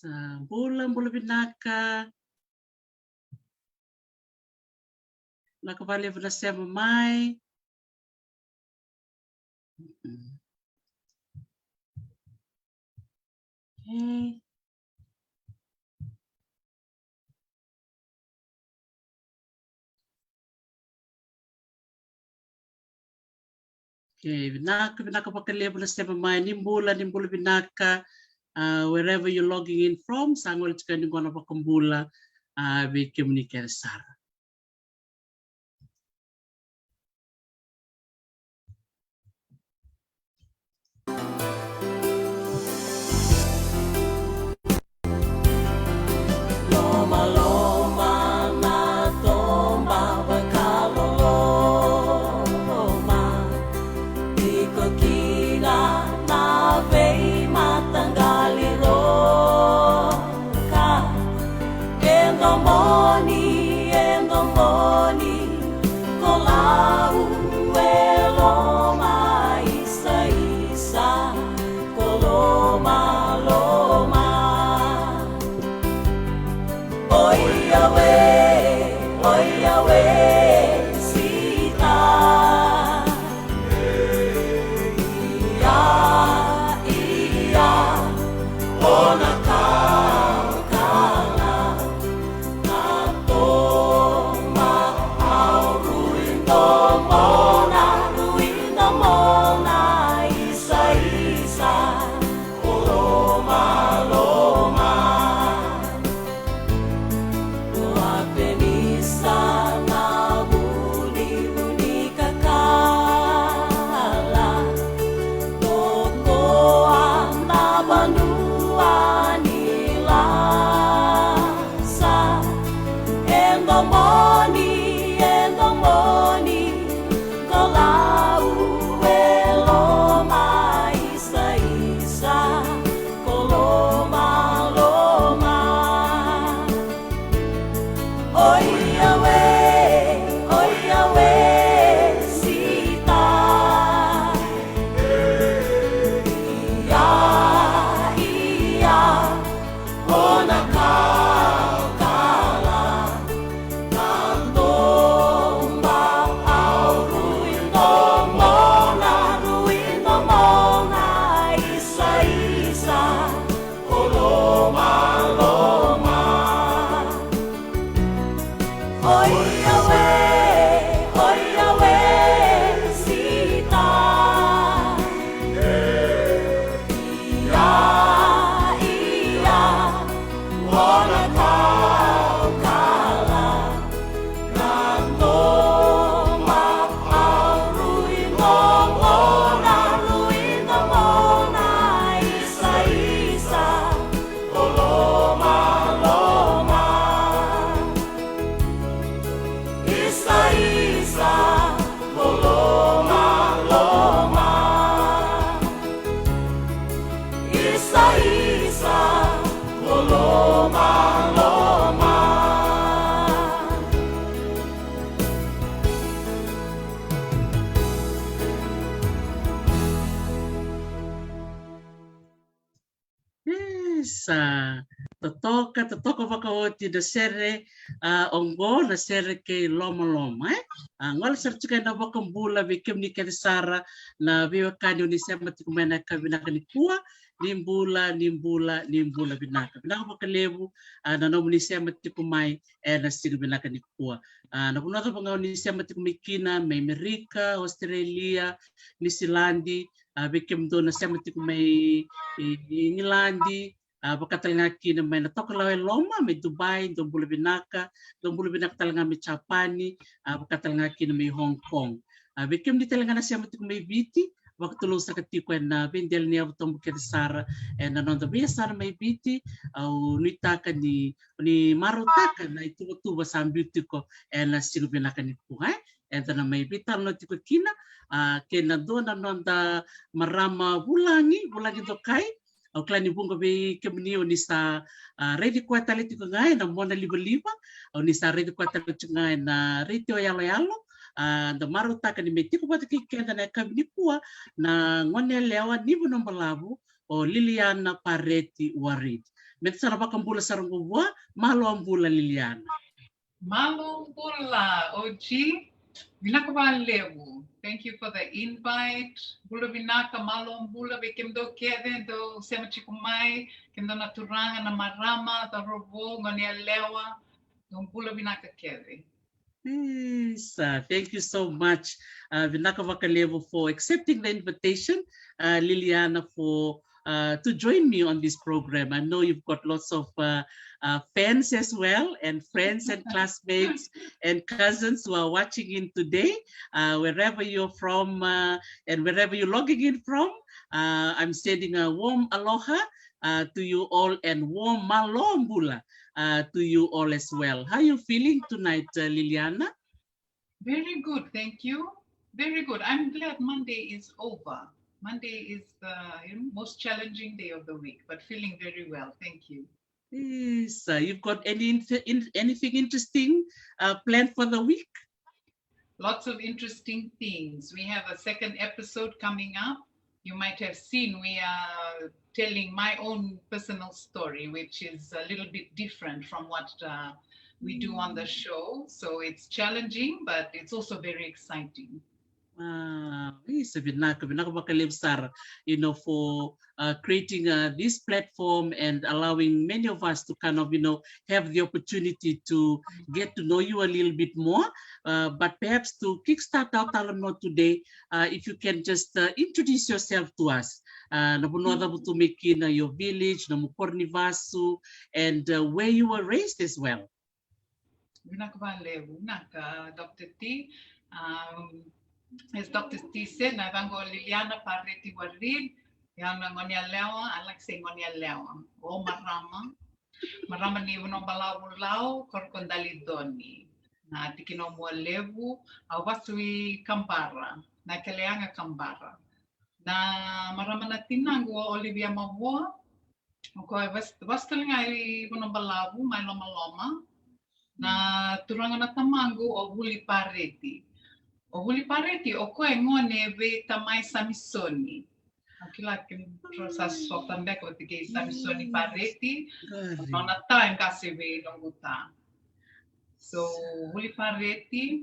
Bula Vinaka. Vakalevu nasema mai. Okay. Okay, Vinaka vakalevu nasema mai. Nimbula Vinaka. Wherever you're logging in from, sangol tika ni gona vakambula we communicate sara. Loma loma na tomba vakaloloma, iko kina na vei matangali roka, endomoni kolau eloma isa koloma loma. Oi away, sita. Ia, ona kala, na toma au ruindo mona, isa, koloma loma. Totoka vakaoti da sere ongo na sere ke loma ngol sertika na vakambula we communicate sara na we wakani ni sema tikumena ka Vinaka ni kuwa nimbula Vinaka vakalevu na no ni sema tikumai na sir Vinaka ni kuwa na kuna banga ni sema tikumikina mai Amerika, Australia, New Zealand we kemdo na sema tikumai England Pagkatalangaki na may natokalaw Loloma, may Dubai, Dombula Vinaka talanga may Japani, pagkatalangaki na may Hong Kong. Bikim di talaga na siya matik may biti, waktulo sa katiko na bindel niya utong bukit Sara, na nonda biya Sara may biti, nitaka ni marutaka na ituwa sa beauty ko, na sino Vinaka ni Puhay, na may bital no tiko kina, kena doon na nonda marama bulangi do kay, o klani bunga be kemnio ni sa ready kwa taliti ko ngai na mona liba o ni sa ready kwa taliti ngai na retio yalo da maruta ka ni metiko pa ki kenda na kabini pua na ngone lewa ni bono malabu o Liliana Pareti Warid Metsara bakambula sarangubwa, malo ang bula Liliana. Malo bula, OG. Vinaka levu. Thank you for the invite. Bula Vinaka, malo bula, kemdo kede, do sema chikumai, kemdo naturanga na marama, da robo, ngonia lewa, do bula Vinaka kede. Yes, thank you so much, Vinaka Vakalevu, for accepting the invitation. Liliana, for to join me on this program. I know you've got lots of fans as well, and friends and classmates and cousins who are watching in today, wherever you're from and wherever you're logging in from. I'm sending a warm aloha to you all and warm malombula to you all as well. How are you feeling tonight, Liliana? Very good, thank you. Very good. I'm glad Monday is over. Monday is the most challenging day of the week, but feeling very well. Thank you. Yes, you've got anything interesting planned for the week? Lots of interesting things. We have a second episode coming up. You might have seen we are telling my own personal story, which is a little bit different from what we do on the show. So it's challenging, but it's also very exciting. Yes, Vinaka vakalevu sir, for creating this platform and allowing many of us to kind of, have the opportunity to get to know you a little bit more. But perhaps to kickstart our Talanoa today, if you can just introduce yourself to us. Nabunoda butumiki na your village, na Mukornivasu, and where you were raised as well. Vinaka, Dr. T. As Dr. T said, navango Liliana Pareti Warid, yana ngonia lewa, I like saying ngonia lewa, o marama. Marama ni uno balawu lau, korkondali doni. Na tikino mo levu, awasui kambara, na keleanga kambara. Na marama na tinango Olivia Mavoa, ko waskalinga I uno balawu, mai loma loma. Na turanga na tamango o Huli Pareti. O Huli Pareti o koe ngone ve tamai samisoni. Akila kim prosa sotan deko te ke samisoni Pareti. Nona time kasi ve longuta. So Huli Pareti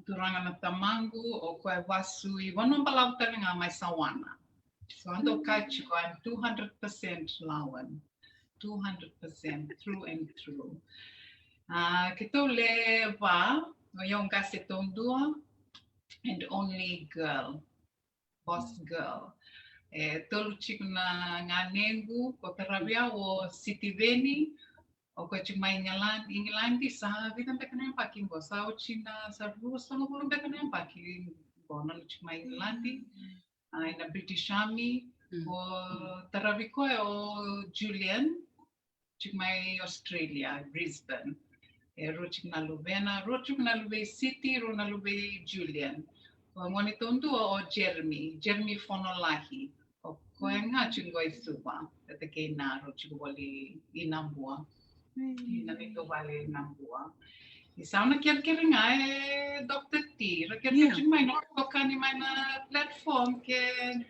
turanga na tamangu o koe wasu I wano balau talinga mai sawana. So ando kachiko I'm 200% Lawan. 200% through and through. Kito le va no yung kasi tondua. And only girl, boss girl. Tolu chiku na nganengu, ko terabia o sitiveni, o ko chiku ma Ingilandi, sa vidan beka na paki bo, sa o china, sa ruo sa ngopuro beka na paki bo, no chiku ma Ingilandi, na British Army, o terabiko o Julian, chiku ma Australia, Brisbane. Rochik na Lubena, Rochik na Lube City, Ro na Lube Julian. O ngoni tondu o Jeremy Fonolahi. O koe ngā chungoi suwa, te ke nā Rochik wali inambua. Ina nito wali inambua. I sauna kere ngā Dr. T. Ra kere mai no kokani mai na platform ke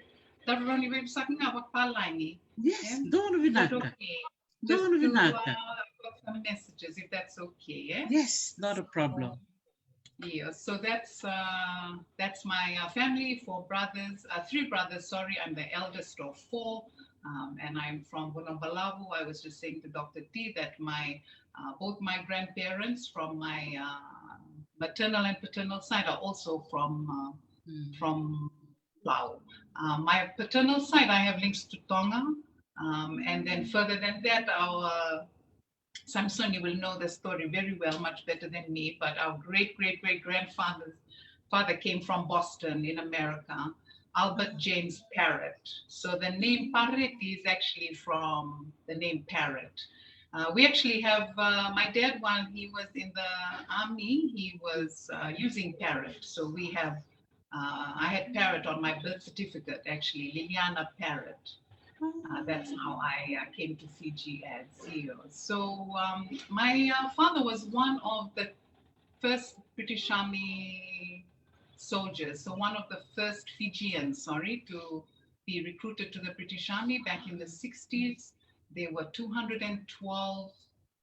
taruroni website ngā wakpalaini. Yes, don't Vinaka. Don't Vinaka. Some messages if that's okay. Yeah? Yes, not a problem. Yeah, so that's my family, three brothers, sorry, I'm the eldest of four, and I'm from Bulawawu. I was just saying to Dr. T that both my grandparents from my maternal and paternal side are also from Lau. My paternal side, I have links to Tonga, and then further than that, our Samsoni will know the story very well, much better than me, but our father came from Boston in America, Albert James Parrott. So the name Pareti is actually from the name Parrott. We actually have, my dad, while he was in the army, he was using Parrott. So we have, I had Parrott on my birth certificate, actually, Liliana Parrett. That's how I came to Fiji as CEO. So my father was one of the first British Army soldiers, so one of the first Fijians, to be recruited to the British Army back in the 60s. there were 212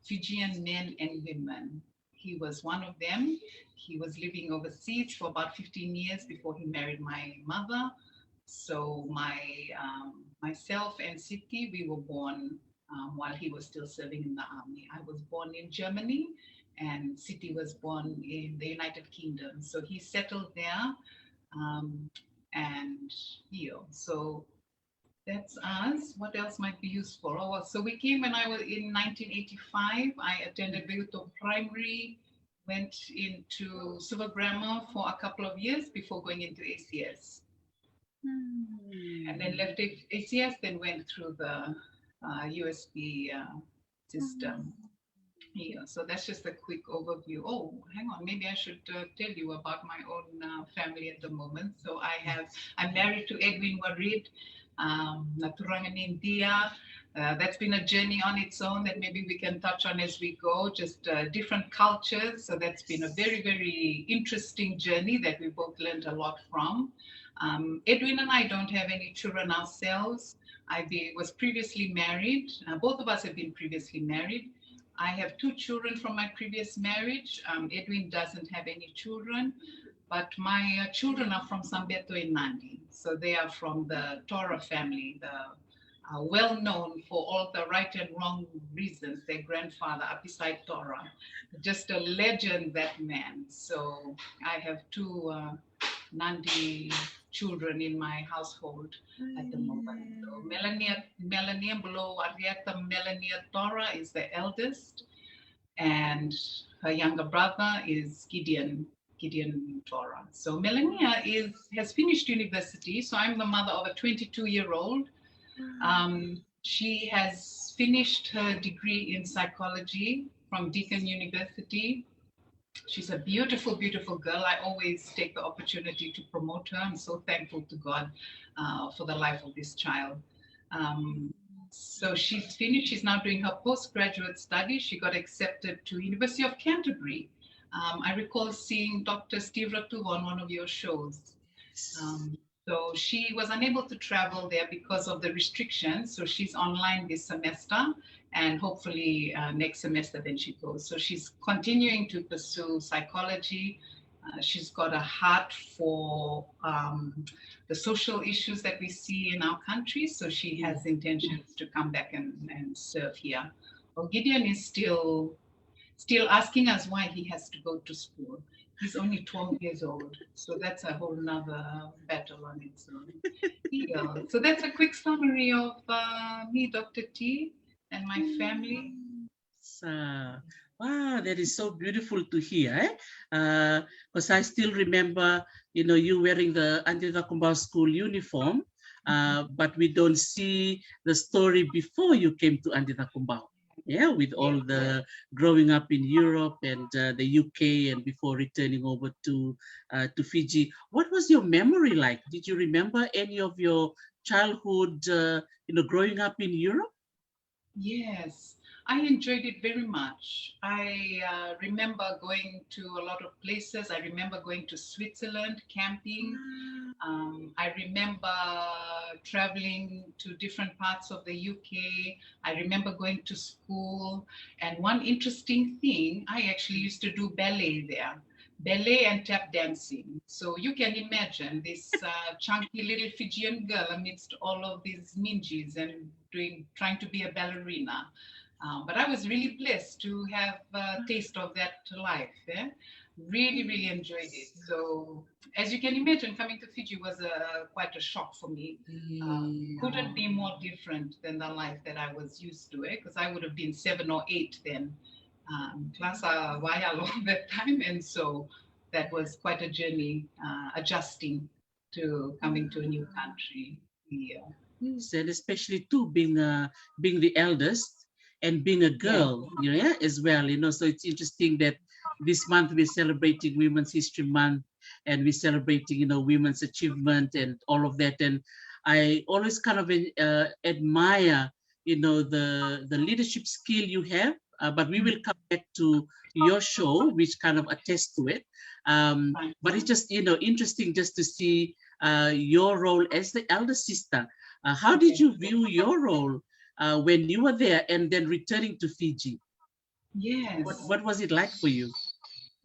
Fijian men and women. He was one of them. He was living overseas for about 15 years before he married my mother. So myself and Siti, we were born while he was still serving in the army. I was born in Germany, and Siti was born in the United Kingdom. So he settled there, and so that's us. What else might be useful? Oh, so we came when I was in 1985. I attended Beguto Primary, went into Silver Grammar for a couple of years before going into ACS. And then left ACS, then went through the USB system. So that's just a quick overview. Oh, hang on, maybe I should tell you about my own family at the moment. So I'm married to Edwin Warid, Naturangan India. That's been a journey on its own that maybe we can touch on as we go, just different cultures. So that's been a very, very interesting journey that we both learned a lot from. Edwin and I don't have any children ourselves. I was previously married. Both of us have been previously married. I have 2 children from my previous marriage. Edwin doesn't have any children, but my children are from Sambeto and Nandi. So they are from the Tora family, well known for all the right and wrong reasons. Their grandfather, Apisai Tora, just a legend, that man. So I have 2 Nandi children in my household at the moment. So Melania below Arietta, Melania Tora is the eldest, and her younger brother is Gideon Tora. So Melania has finished university. So I'm the mother of a 22-year-old. She has finished her degree in psychology from Deakin University. She's a beautiful, beautiful girl. I always take the opportunity to promote her. I'm so thankful to God for the life of this child. So she's finished. She's now doing her postgraduate studies. She got accepted to University of Canterbury. I recall seeing Dr. Steve Ratu on one of your shows. So she was unable to travel there because of the restrictions. So she's online this semester, and hopefully next semester then she goes. So she's continuing to pursue psychology. She's got a heart for the social issues that we see in our country. So she has intentions to come back and serve here. Well, Gideon is still asking us why he has to go to school. He's only 12 years old, so that's a whole nother battle on its own. Yeah. So that's a quick summary of me, Dr. T, and my family. Wow, that is so beautiful to hear. Because I still remember, you wearing the Untitled Chapter school uniform, but we don't see the story before you came to Untitled Chapter. Yeah, with all the growing up in Europe and the UK, and before returning over to Fiji. What was your memory like? Did you remember any of your childhood, growing up in Europe? Yes, I enjoyed it very much. I remember going to a lot of places. I remember going to Switzerland, camping. I remember traveling to different parts of the UK. I remember going to school. And one interesting thing, I actually used to do ballet there. Ballet and tap dancing. So you can imagine this chunky little Fijian girl amidst all of these ninjas and trying to be a ballerina. But I was really blessed to have a taste of that life. Really, really enjoyed it. So as you can imagine, coming to Fiji was quite a shock for me. Couldn't be more different than the life that I was used to, because I would have been 7 or 8 then. Class along that time, and so that was quite a journey, adjusting to coming to a new country. Yeah. Yes, and especially too being the eldest and being a girl, as well. So it's interesting that this month we're celebrating Women's History Month, and we're celebrating, women's achievement and all of that. And I always kind of admire, the leadership skill you have. But we will come back to your show, which kind of attests to it. But it's just, interesting just to see your role as the elder sister. How did you view your role when you were there and then returning to Fiji. Yes. What was it like for you?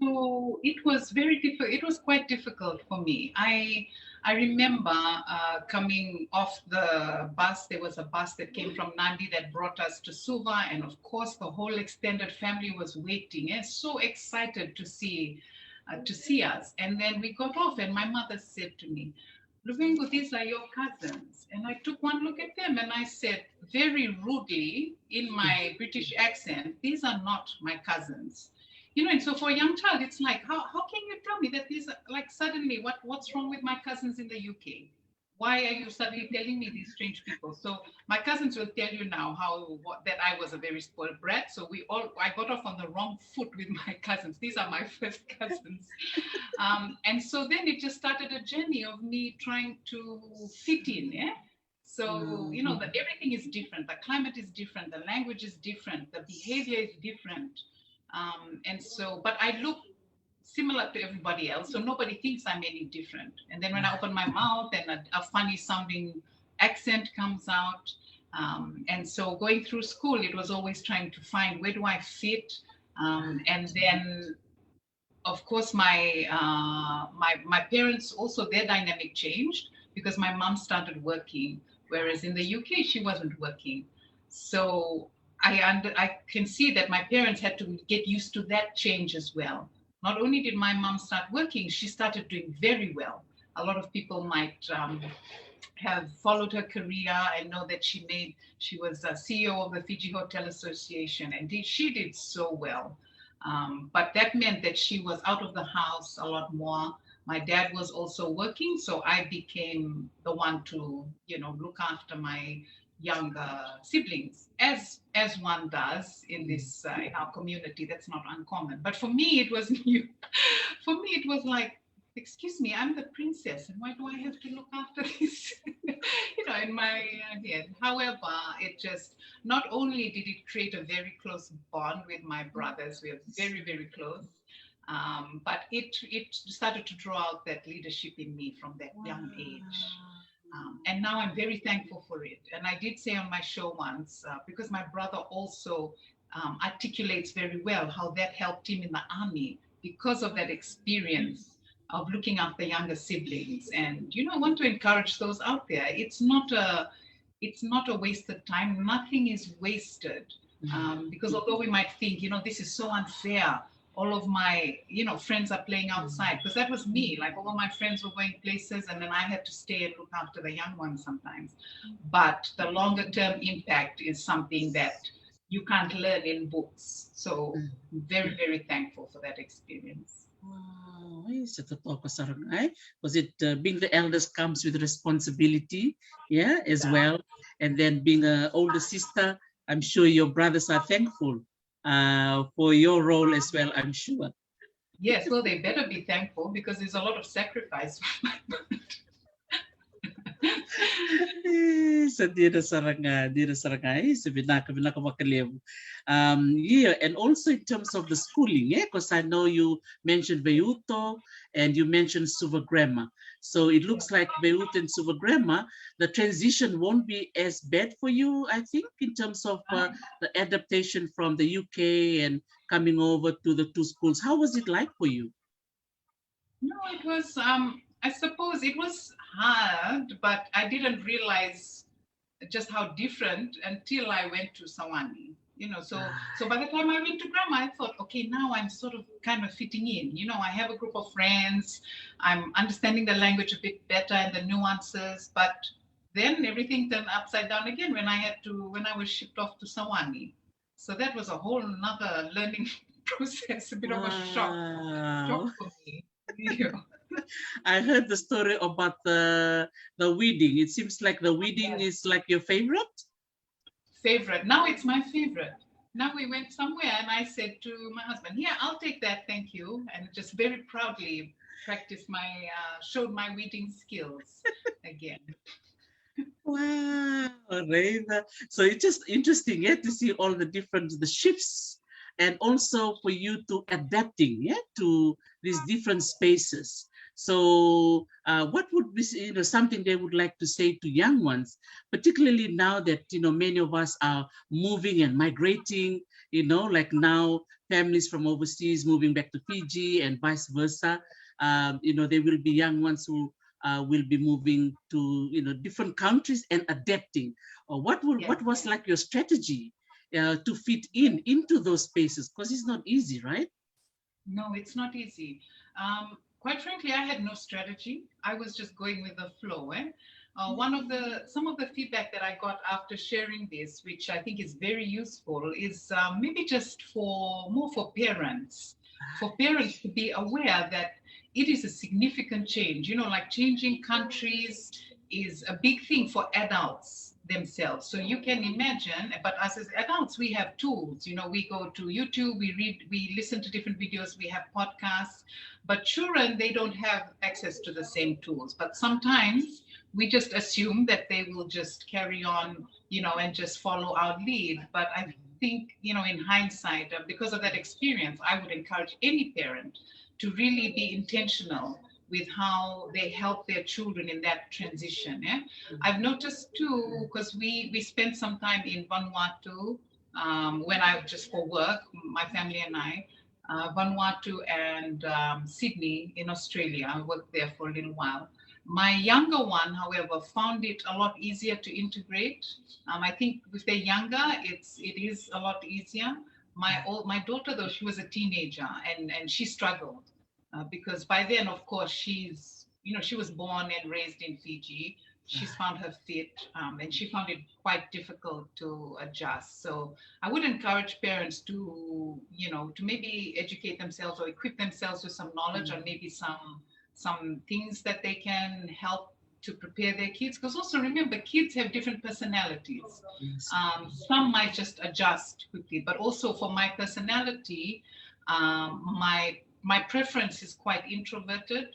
So it was very difficult. It was quite difficult for me. I remember coming off the bus. There was a bus that came from Nandi that brought us to Suva, and of course the whole extended family was waiting and so excited to see us. And then we got off, and my mother said to me, "Luvengo, these are your cousins." And I took one look at them and I said very rudely in my British accent, "These are not my cousins." You know, and so for a young child, it's like, how can you tell me that these are, like, suddenly what's wrong with my cousins in the UK? Why are you suddenly telling me these strange people? So my cousins will tell you now that I was a very spoiled brat. So I got off on the wrong foot with my cousins. These are my first cousins. And so then it just started a journey of me trying to fit in, yeah? So, you know, that everything is different. The climate is different. The language is different. The behavior is different. And so, but I look similar to everybody else, so nobody thinks I'm any different. And then when I open my mouth, and a funny sounding accent comes out. And so going through school, it was always trying to find, where do I fit? And then, of course, my parents also, their dynamic changed because my mom started working, whereas in the UK she wasn't working. So I can see that my parents had to get used to that change as well. Not only did my mom start working, she started doing very well. A lot of people might have followed her career and know that she was a CEO of the Fiji Hotel Association, and she did so well. But that meant that she was out of the house a lot more. My dad was also working, so I became the one to, you know, look after my younger siblings, as one does in this in our community. That's not uncommon. But for me, it was new. For me, it was like, excuse me, I'm the princess, and why do I have to look after this? You know, in my head. However, it just, not only did it create a very close bond with my brothers, we are very, very close, but it started to draw out that leadership in me from that young age. And now I'm very thankful for it. And I did say on my show once, because my brother also articulates very well how that helped him in the army because of that experience of looking after younger siblings. And, you know, I want to encourage those out there. It's not a wasted time. Nothing is wasted. Because although we might think, you know, this is so unfair, all of my, you know, friends are playing outside, because that was me. Like, all of my friends were going places, and then I had to stay and look after the young ones sometimes. But the longer term impact is something that you can't learn in books. So I'm very, very thankful for that experience. Wow, was it being the eldest comes with responsibility, yeah, as well, and then being an older sister, I'm sure your brothers are thankful for your role as well, I'm sure. Yes, well, they better be thankful because there's a lot of sacrifice. Sa dira sarangay, sa Vinaka vakalevu. Yeah, and also in terms of the schooling, because I know you mentioned Veuto and you mentioned Suva grammar. So it looks like Veuto and Suva grammar, the transition won't be as bad for you, I think, in terms of the adaptation from the UK and coming over to the two schools. How was it like for you? No, it was, I suppose it was hard, but I didn't realize just how different until I went to Sawani. You know, so by the time I went to grammar, I thought, okay, now I'm sort of kind of fitting in. You know, I have a group of friends, I'm understanding the language a bit better and the nuances, but then everything turned upside down again when I was shipped off to Sawani. So that was a whole nother learning process, a bit of a shock for me. You know. I heard the story about the wedding. It seems like the wedding is like your favorite? Favorite. Now it's my favorite. Now we went somewhere and I said to my husband, yeah, I'll take that, thank you. And just very proudly showed my wedding skills again. Wow, Reina. So it's just interesting, to see all the shifts, and also for you to adapting, to these different spaces. So what would be something they would like to say to young ones, particularly now that many of us are moving and migrating, like now families from overseas moving back to Fiji and vice versa. There will be young ones who will be moving to different countries and adapting. What was like your strategy to fit into those spaces? Because it's not easy, right? No, it's not easy. Quite frankly, I had no strategy. I was just going with the flow. Some of the feedback that I got after sharing this, which I think is very useful, is maybe just more for parents to be aware that it is a significant change. Like changing countries is a big thing for adults themselves. So you can imagine, but us as adults, we have tools. We go to YouTube, we read, we listen to different videos, we have podcasts. But children, they don't have access to the same tools. But sometimes we just assume that they will just carry on, and just follow our lead. But I think, in hindsight, because of that experience, I would encourage any parent to really be intentional with how they help their children in that transition. I've noticed too, because we spent some time in Vanuatu when I just for work, my family and I, Vanuatu and Sydney in Australia. I worked there for a little while. My younger one, however, found it a lot easier to integrate. I think if they're younger, it is a lot easier. My daughter, though, she was a teenager and she struggled because by then, of course, she was born and raised in Fiji. She's found her feet and she found it quite difficult to adjust. So I would encourage parents to maybe educate themselves or equip themselves with some knowledge or maybe some things that they can help to prepare their kids. Because also remember, kids have different personalities. Some might just adjust quickly, but also for my personality, my preference is quite introverted.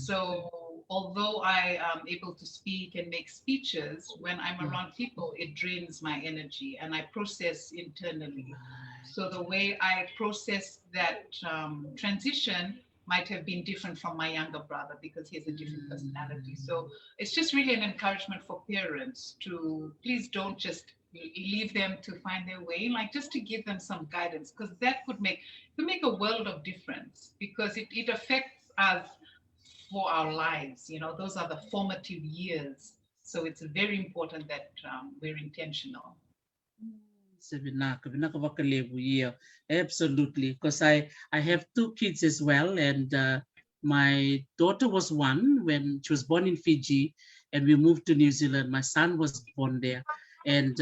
So although I am able to speak and make speeches, when I'm around people, it drains my energy and I process internally. So the way I process that transition might have been different from my younger brother because he has a different personality. So it's just really an encouragement for parents to please don't just leave them to find their way, like just to give them some guidance, because that could make a world of difference, because it affects us for our lives. Those are the formative years. So it's very important that we're intentional. Vinaka vakalevu, yeah, absolutely. Because I have two kids as well, and my daughter was one when she was born in Fiji, and we moved to New Zealand. My son was born there, and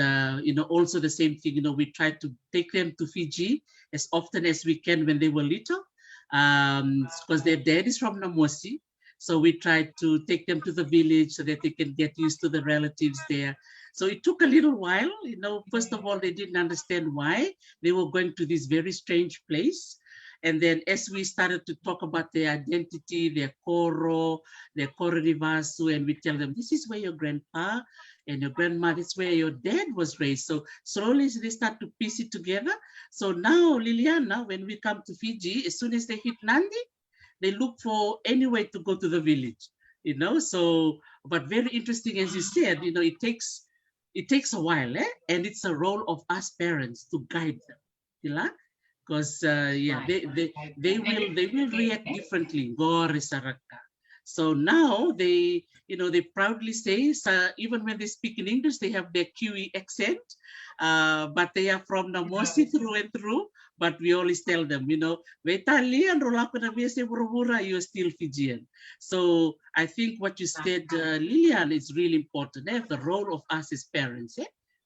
also the same thing. We tried to take them to Fiji as often as we can when they were little, because their dad is from Namosi. So we tried to take them to the village so that they can get used to the relatives there. So it took a little while. First of all, they didn't understand why they were going to this very strange place. And then as we started to talk about their identity, their koro rivasu, and we tell them, this is where your grandpa and your grandma, that's where your dad was raised. So slowly they start to piece it together. So now, Liliana, when we come to Fiji, as soon as they hit Nandi, they look for any way to go to the village, so, but very interesting, as you said, it takes a while, and it's a role of us parents to guide them, because they will react differently. So now they proudly say, even when they speak in English, they have their Kiwi accent, but they are from Namosi through and through. But we always tell them, you're still Fijian. So I think what you said, Lilian, is really important. The role of us as parents,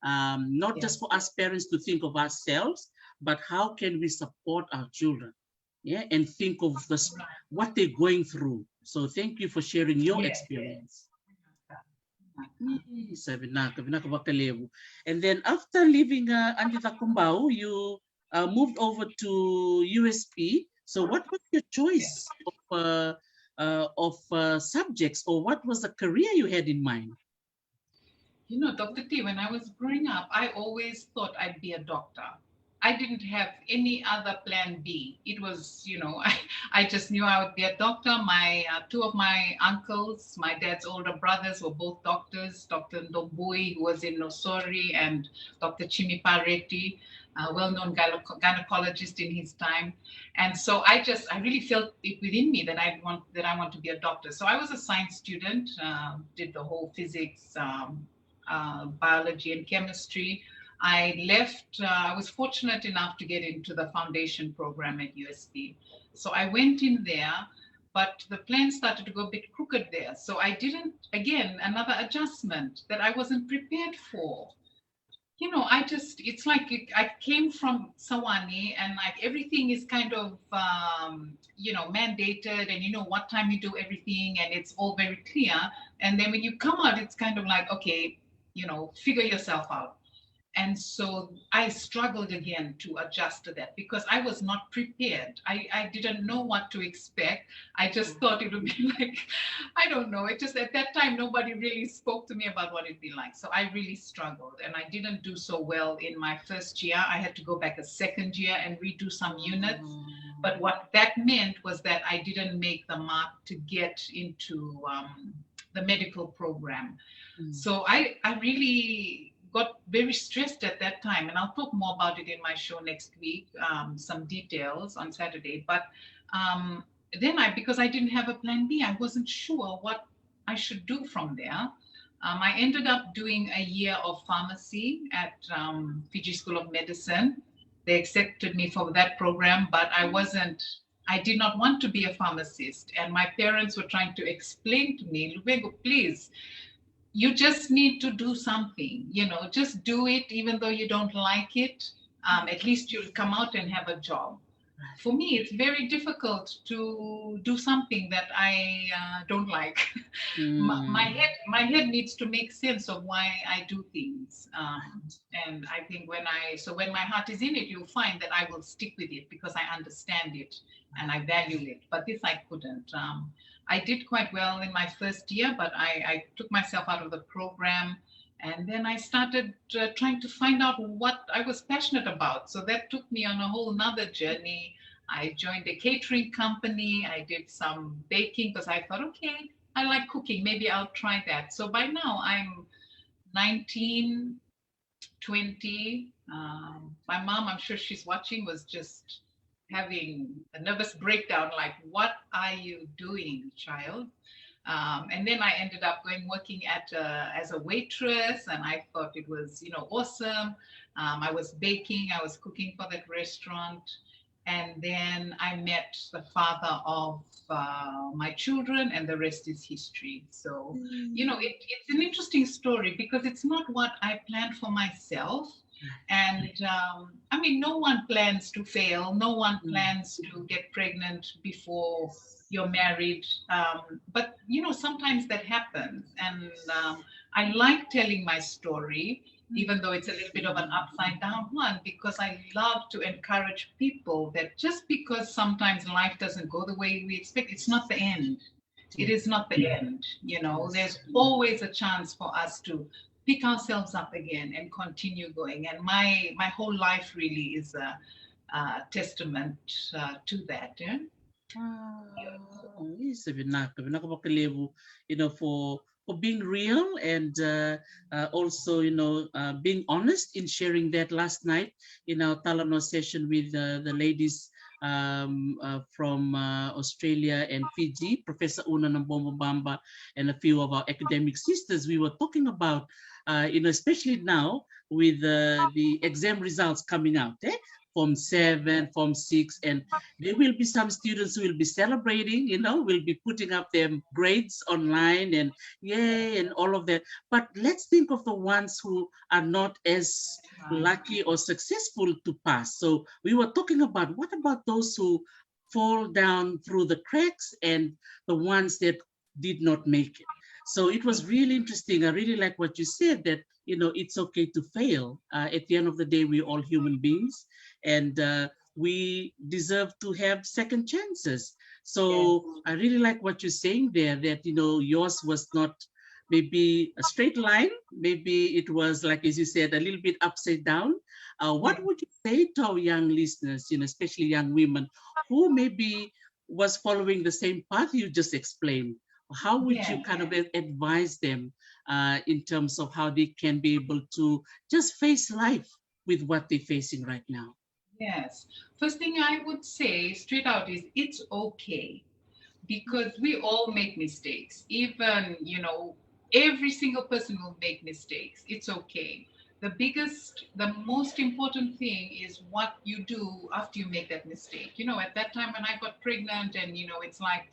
not just for us parents to think of ourselves, but how can we support our children, and think of what they're going through. So thank you for sharing your experience. And then after leaving Andita Kumbau, you moved over to USP. So what was your choice of subjects, or what was the career you had in mind? Dr. T, when I was growing up, I always thought I'd be a doctor. I didn't have any other plan B. It was, I just knew I would be a doctor. My two of my uncles, my dad's older brothers, were both doctors. Dr. Ndombui, who was in Nosori, and Dr. Chimi Pareti, a well-known gynecologist in his time. And so I really felt it within me that I want to be a doctor. So I was a science student, did the whole physics, biology, and chemistry. I left, I was fortunate enough to get into the foundation program at USD. So I went in there, but the plan started to go a bit crooked there. So I didn't, again, another adjustment that I wasn't prepared for. It's like I came from Sawani, and like everything is kind of, mandated, and you know what time you do everything, and it's all very clear. And then when you come out, it's kind of like, okay, figure yourself out. And so I struggled again to adjust to that because I was not prepared. I didn't know what to expect. I just thought it would be like, I don't know. It just, at that time, nobody really spoke to me about what it'd be like. So I really struggled, and I didn't do so well in my first year. I had to go back a second year and redo some units. But what that meant was that I didn't make the mark to get into the medical program. So I really got very stressed at that time, and I'll talk more about it in my show next week, some details on Saturday. But then because I didn't have a plan B, I wasn't sure what I should do from there. I ended up doing a year of pharmacy at Fiji School of Medicine. They accepted me for that program, but I did not want to be a pharmacist. And my parents were trying to explain to me, Lubego, please, you just need to do something, just do it, even though you don't like it. At least you'll come out and have a job. For me, it's very difficult to do something that I don't like. My head needs to make sense of why I do things. And I think when my heart is in it, you'll find that I will stick with it because I understand it and I value it. But this I couldn't. I did quite well in my first year, but I took myself out of the program. And then I started trying to find out what I was passionate about. So that took me on a whole nother journey. I joined a catering company. I did some baking because I thought, okay, I like cooking. Maybe I'll try that. So by now I'm 19, 20. My mom, I'm sure she's watching, was just having a nervous breakdown, like, what are you doing, child? And then I ended up working as a waitress, and I thought it was, awesome. I was baking, I was cooking for that restaurant. And then I met the father of my children, and the rest is history. So, it's an interesting story because it's not what I planned for myself. And no one plans to fail. No one plans to get pregnant before you're married. But, sometimes that happens. And I like telling my story, even though it's a little bit of an upside down one, because I love to encourage people that just because sometimes life doesn't go the way we expect, it's not the end. It is not the end. There's always a chance for us to pick ourselves up again and continue going. And my whole life really is a testament to that. Yeah. Yes, Vinaka vakalevu, for being real and also, being honest in sharing that last night in our Talanoa session with the ladies from Australia and Fiji, Professor Una Nambombo and a few of our academic sisters. We were talking about, especially now with the exam results coming out, Form 7, Form 6, and there will be some students who will be celebrating, will be putting up their grades online and yay and all of that. But let's think of the ones who are not as lucky or successful to pass. So we were talking about, what about those who fall down through the cracks and the ones that did not make it? So it was really interesting. I really like what you said, that, it's okay to fail. At the end of the day, we're all human beings, and we deserve to have second chances. So yes. I really like what you're saying there, that, yours was not maybe a straight line. Maybe it was, like, as you said, a little bit upside down. What would you say to our young listeners, especially young women who maybe was following the same path you just explained? How would you kind of advise them in terms of how they can be able to just face life with what they're facing right now? Yes. First thing I would say straight out is it's okay, because we all make mistakes. Even, every single person will make mistakes. It's okay. The most important thing is what you do after you make that mistake. At that time when I got pregnant, and, it's like,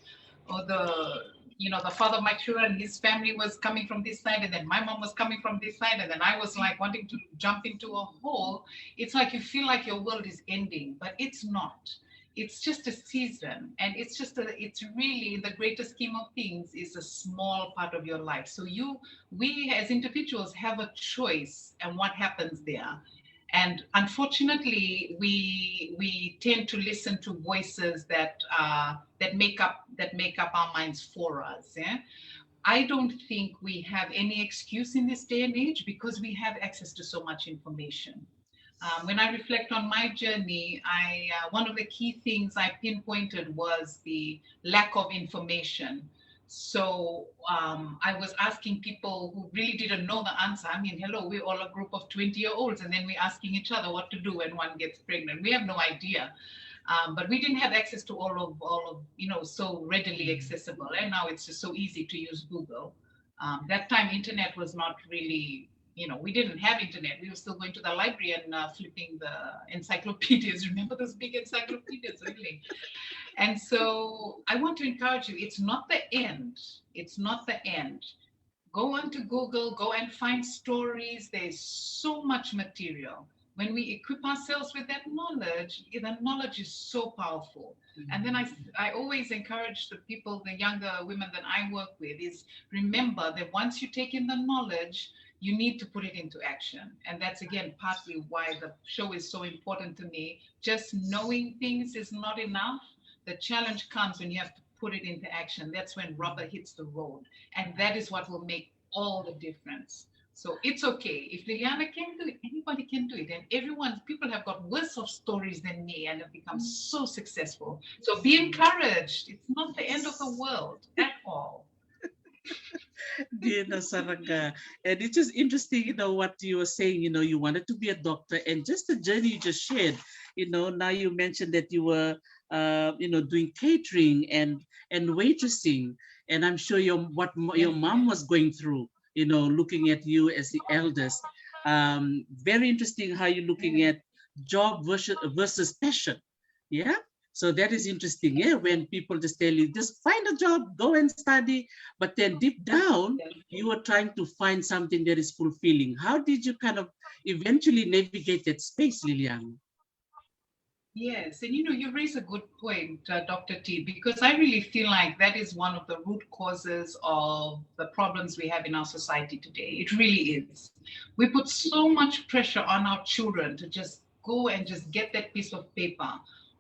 oh, the father of my children, his family was coming from this side, and then my mom was coming from this side, and then I was like wanting to jump into a hole. It's like you feel like your world is ending, but it's not. It's just a season, and it's really, the greatest scheme of things, is a small part of your life. So we as individuals have a choice and what happens there. And unfortunately, we tend to listen to voices that make up our minds for us. Yeah? I don't think we have any excuse in this day and age, because we have access to so much information. When I reflect on my journey, one of the key things I pinpointed was the lack of information. So I was asking people who really didn't know the answer. I mean, hello, we're all a group of 20-year-olds, and then we're asking each other what to do when one gets pregnant. We have no idea. But we didn't have access to all of so readily accessible. And now it's just so easy to use Google. That time, internet was not really, we didn't have internet. We were still going to the library and flipping the encyclopedias. Remember those big encyclopedias, really? And so I want to encourage you, it's not the end. It's not the end. Go onto Google, go and find stories. There's so much material. When we equip ourselves with that knowledge, the knowledge is so powerful. Mm-hmm. And then I always encourage the people, the younger women that I work with, is remember that once you take in the knowledge, you need to put it into action. And that's, again, partly why the show is so important to me. Just knowing things is not enough. The challenge comes when you have to put it into action. That's when rubber hits the road. And that is what will make all the difference. So it's okay. If Liliana can do it, anybody can do it. And people have got worse of stories than me and have become so successful. So be encouraged. It's not the end of the world at all. Dear Nasaraga. And it's just interesting, what you were saying, you wanted to be a doctor, and just the journey you just shared, now you mentioned that you were, doing catering and waitressing. And I'm sure your mom was going through, looking at you as the eldest. Very interesting how you're looking at job versus passion. Yeah. So that is interesting, yeah, when people just tell you, just find a job, go and study, but then deep down, you are trying to find something that is fulfilling. How did you kind of eventually navigate that space, Liliana? Yes, and you raise a good point, Dr. T, because I really feel like that is one of the root causes of the problems we have in our society today. It really is. We put so much pressure on our children to just go and just get that piece of paper.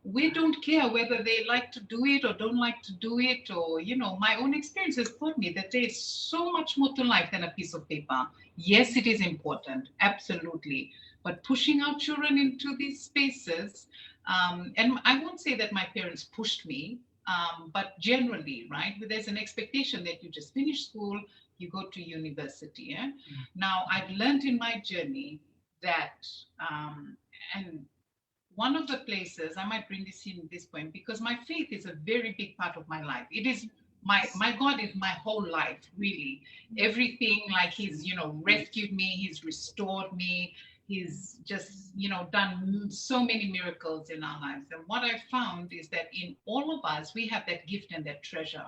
We don't care whether they like to do it or don't like to do it, or, my own experience has taught me that there is so much more to life than a piece of paper. Yes, it is important, absolutely. But pushing our children into these spaces, and I won't say that my parents pushed me, but generally, right, there's an expectation that you just finish school, you go to university. Yeah? Mm-hmm. Now, I've learned in my journey that, and one of the places, I might bring this in at this point, because my faith is a very big part of my life. It is my God is my whole life, really. Everything, like he's, rescued me, he's restored me, he's just, done so many miracles in our lives. And what I found is that in all of us, we have that gift and that treasure.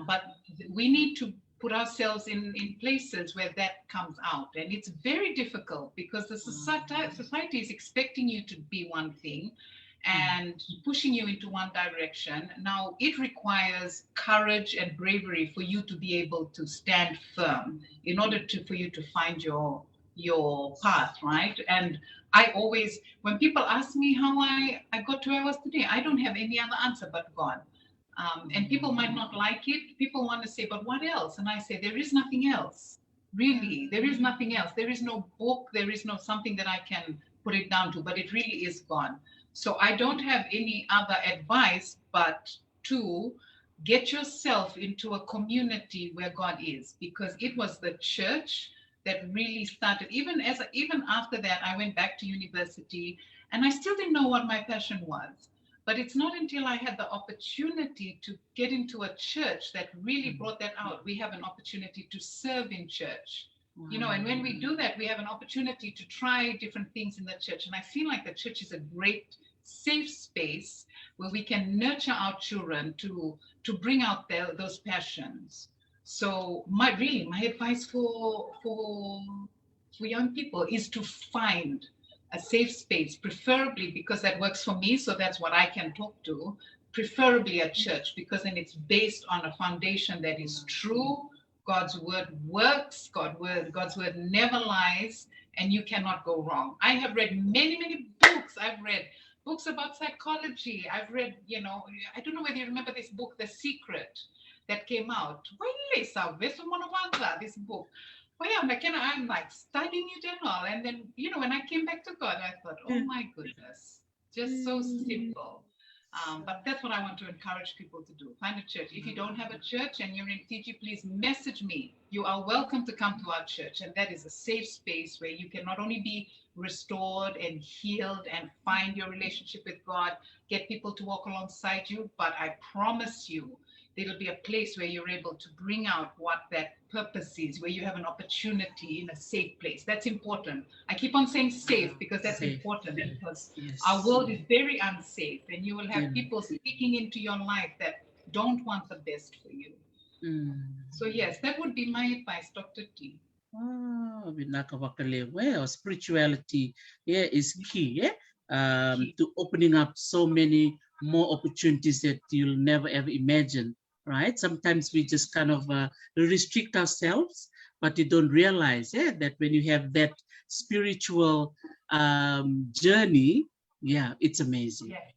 But we need to put ourselves in places where that comes out. And it's very difficult because the society is expecting you to be one thing and pushing you into one direction. Now, it requires courage and bravery for you to be able to stand firm in order for you to find your path, right? And I always, when people ask me how I got to where I was today, I don't have any other answer but God. And people might not like it. People want to say, but what else? And I say, there is nothing else. Really, there is nothing else. There is no book. There is no something that I can put it down to, but it really is God. So I don't have any other advice but to get yourself into a community where God is, because it was the church that really started. Even after that, I went back to university and I still didn't know what my passion was. But it's not until I had the opportunity to get into a church that really brought that out. We have an opportunity to serve in church. You know, and when we do that, we have an opportunity to try different things in the church. And I feel like the church is a great safe space where we can nurture our children to bring out those passions. So my advice for young people is to find a safe space, preferably, because that works for me, so that's what I can talk to, preferably a church, because then it's based on a foundation that is true. God's word works, God's word never lies, and you cannot go wrong. I have read many books. I've read books about psychology. I've read, you know, I don't know whether you remember this book, The Secret, that came out. This book. Well, yeah, I'm like studying it and all. And then, you know, when I came back to God, I thought, oh my goodness, just so simple. But that's what I want to encourage people to do. Find a church. If you don't have a church and you're in Fiji, please message me. You are welcome to come to our church. And that is a safe space where you can not only be restored and healed and find your relationship with God, get people to walk alongside you, but I promise you, it'll be a place where you're able to bring out what that purpose is, where you have an opportunity in a safe place. That's important. I keep on saying safe because that's important, because our world is very unsafe, and you will have people speaking into your life that don't want the best for you. So yes, that would be my advice, Dr. T. Oh, Vinaka, vakalevu. Well, spirituality is key, to opening up so many more opportunities that you'll never ever imagine. Right? Sometimes we just kind of restrict ourselves, but you don't realize that when you have that spiritual journey, it's amazing. Yeah.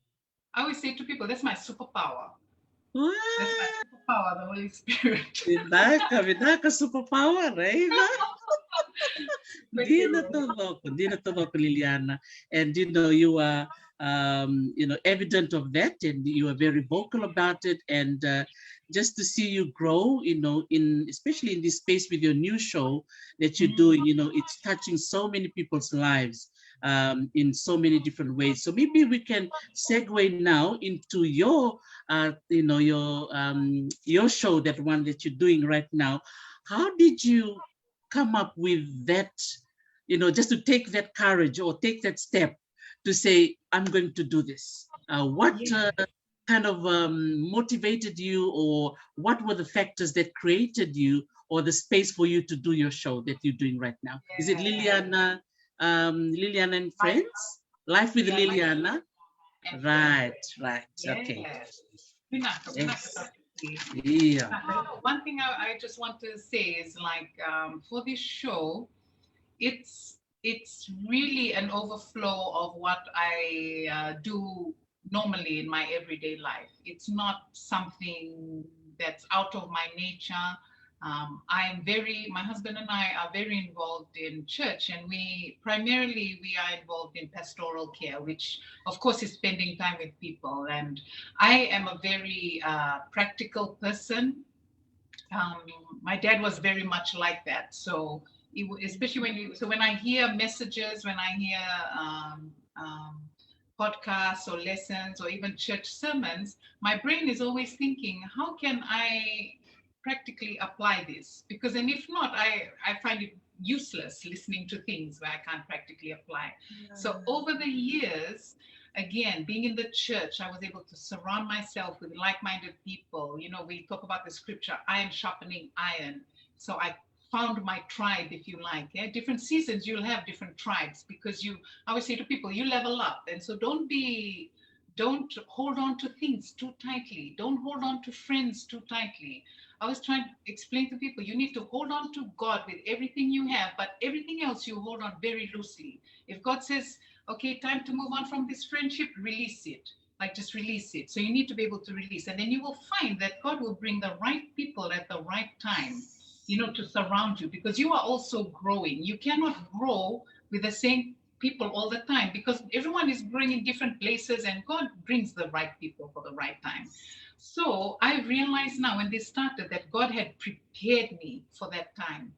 I always say to people, that's my superpower. What? That's my superpower, the Holy Spirit. Vinaka superpower, right? Di na to Liliana. And you know, you are evident of that, and you are very vocal about it. And just to see you grow, you know, especially in this space with your new show that you're doing, you know, it's touching so many people's lives in so many different ways. So maybe we can segue now into your, your show, that one that you're doing right now. How did you come up with that, you know, just to take that courage or take that step to say, I'm going to do this? What kind of motivated you, or what were the factors that created you or the space for you to do your show that you're doing right now? Is it Liliana and Friends? Life with Liliana? Right. Okay. One thing I just want to say is, like, for this show, it's really an overflow of what I do normally in my everyday life. It's not something that's out of my nature. My husband and I are very involved in church, and we are involved in pastoral care, which of course is spending time with people. And I am a very practical person. My dad was very much like that. So especially when I hear messages, when I hear podcasts or lessons or even church sermons, my brain is always thinking, how can I practically apply this? Because then if not, I find it useless listening to things where I can't practically apply. So over the years, again, being in the church, I was able to surround myself with like-minded people. You know, we talk about the scripture, iron sharpening iron. So I found my tribe, if you like. Different seasons, you'll have different tribes, because I always say to people, you level up. And so don't hold on to things too tightly. Don't hold on to friends too tightly. I was trying to explain to people, you need to hold on to God with everything you have, but everything else you hold on very loosely. If God says, okay, time to move on from this friendship, release it. Like, just release it. So you need to be able to release. And then you will find that God will bring the right people at the right time, you know, to surround you, because you are also growing. You cannot grow with the same people all the time, because everyone is growing in different places and God brings the right people for the right time. So I realize now when this started that God had prepared me for that time,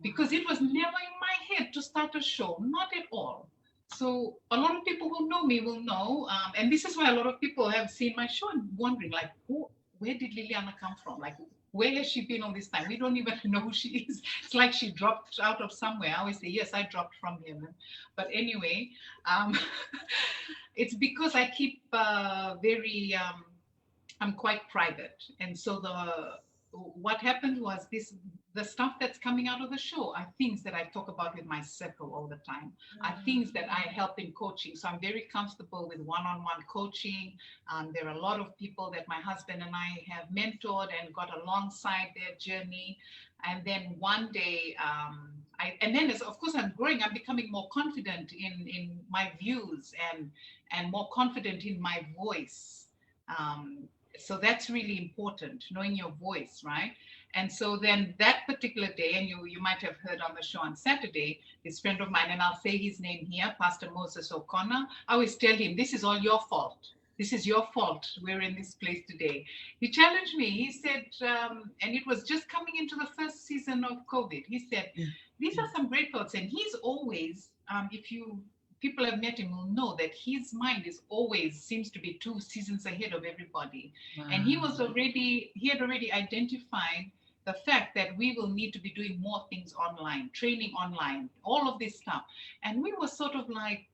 because it was never in my head to start a show, not at all. So a lot of people who know me will know, and this is why a lot of people have seen my show and wondering, like, where did Liliana come from? Like, where has she been all this time? We don't even know who she is. It's like she dropped out of somewhere. I always say, yes, I dropped from heaven. But anyway, it's because I keep I'm quite private. And so what happened was the stuff that's coming out of the show are things that I talk about with my circle all the time, are things that I help in coaching. So I'm very comfortable with one-on-one coaching. There are a lot of people that my husband and I have mentored and got alongside their journey. And then one day, of course I'm growing, I'm becoming more confident in my views and more confident in my voice. So that's really important, knowing your voice, right? And so then that particular day, and you might have heard on the show on Saturday, this friend of mine, and I'll say his name here, Pastor Moses O'Connor, I always tell him, this is all your fault. This is your fault. We're in this place today. He challenged me. He said, and it was just coming into the first season of COVID. He said, these are some great thoughts. And he's always, people have met him will know that his mind is always seems to be 2 seasons ahead of everybody. Wow. And he had already identified the fact that we will need to be doing more things online, training online, all of this stuff. And we were sort of like,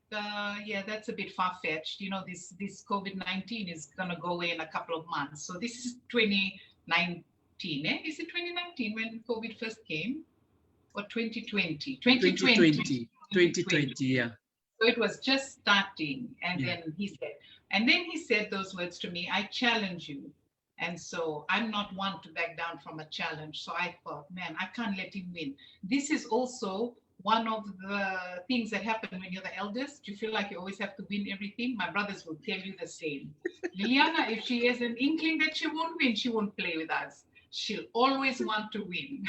yeah, that's a bit far-fetched. You know, this COVID-19 is going to go away in a couple of months. So this is 2019, Is it 2019 when COVID first came? Or 2020? 2020, yeah. So it was just starting, and then he said those words to me, I challenge you. And so I'm not one to back down from a challenge. So I thought, man, I can't let him win. This is also one of the things that happen when you're the eldest. You feel like you always have to win everything. My brothers will tell you the same. Liliana, if she has an inkling that she won't win, she won't play with us. She'll always want to win.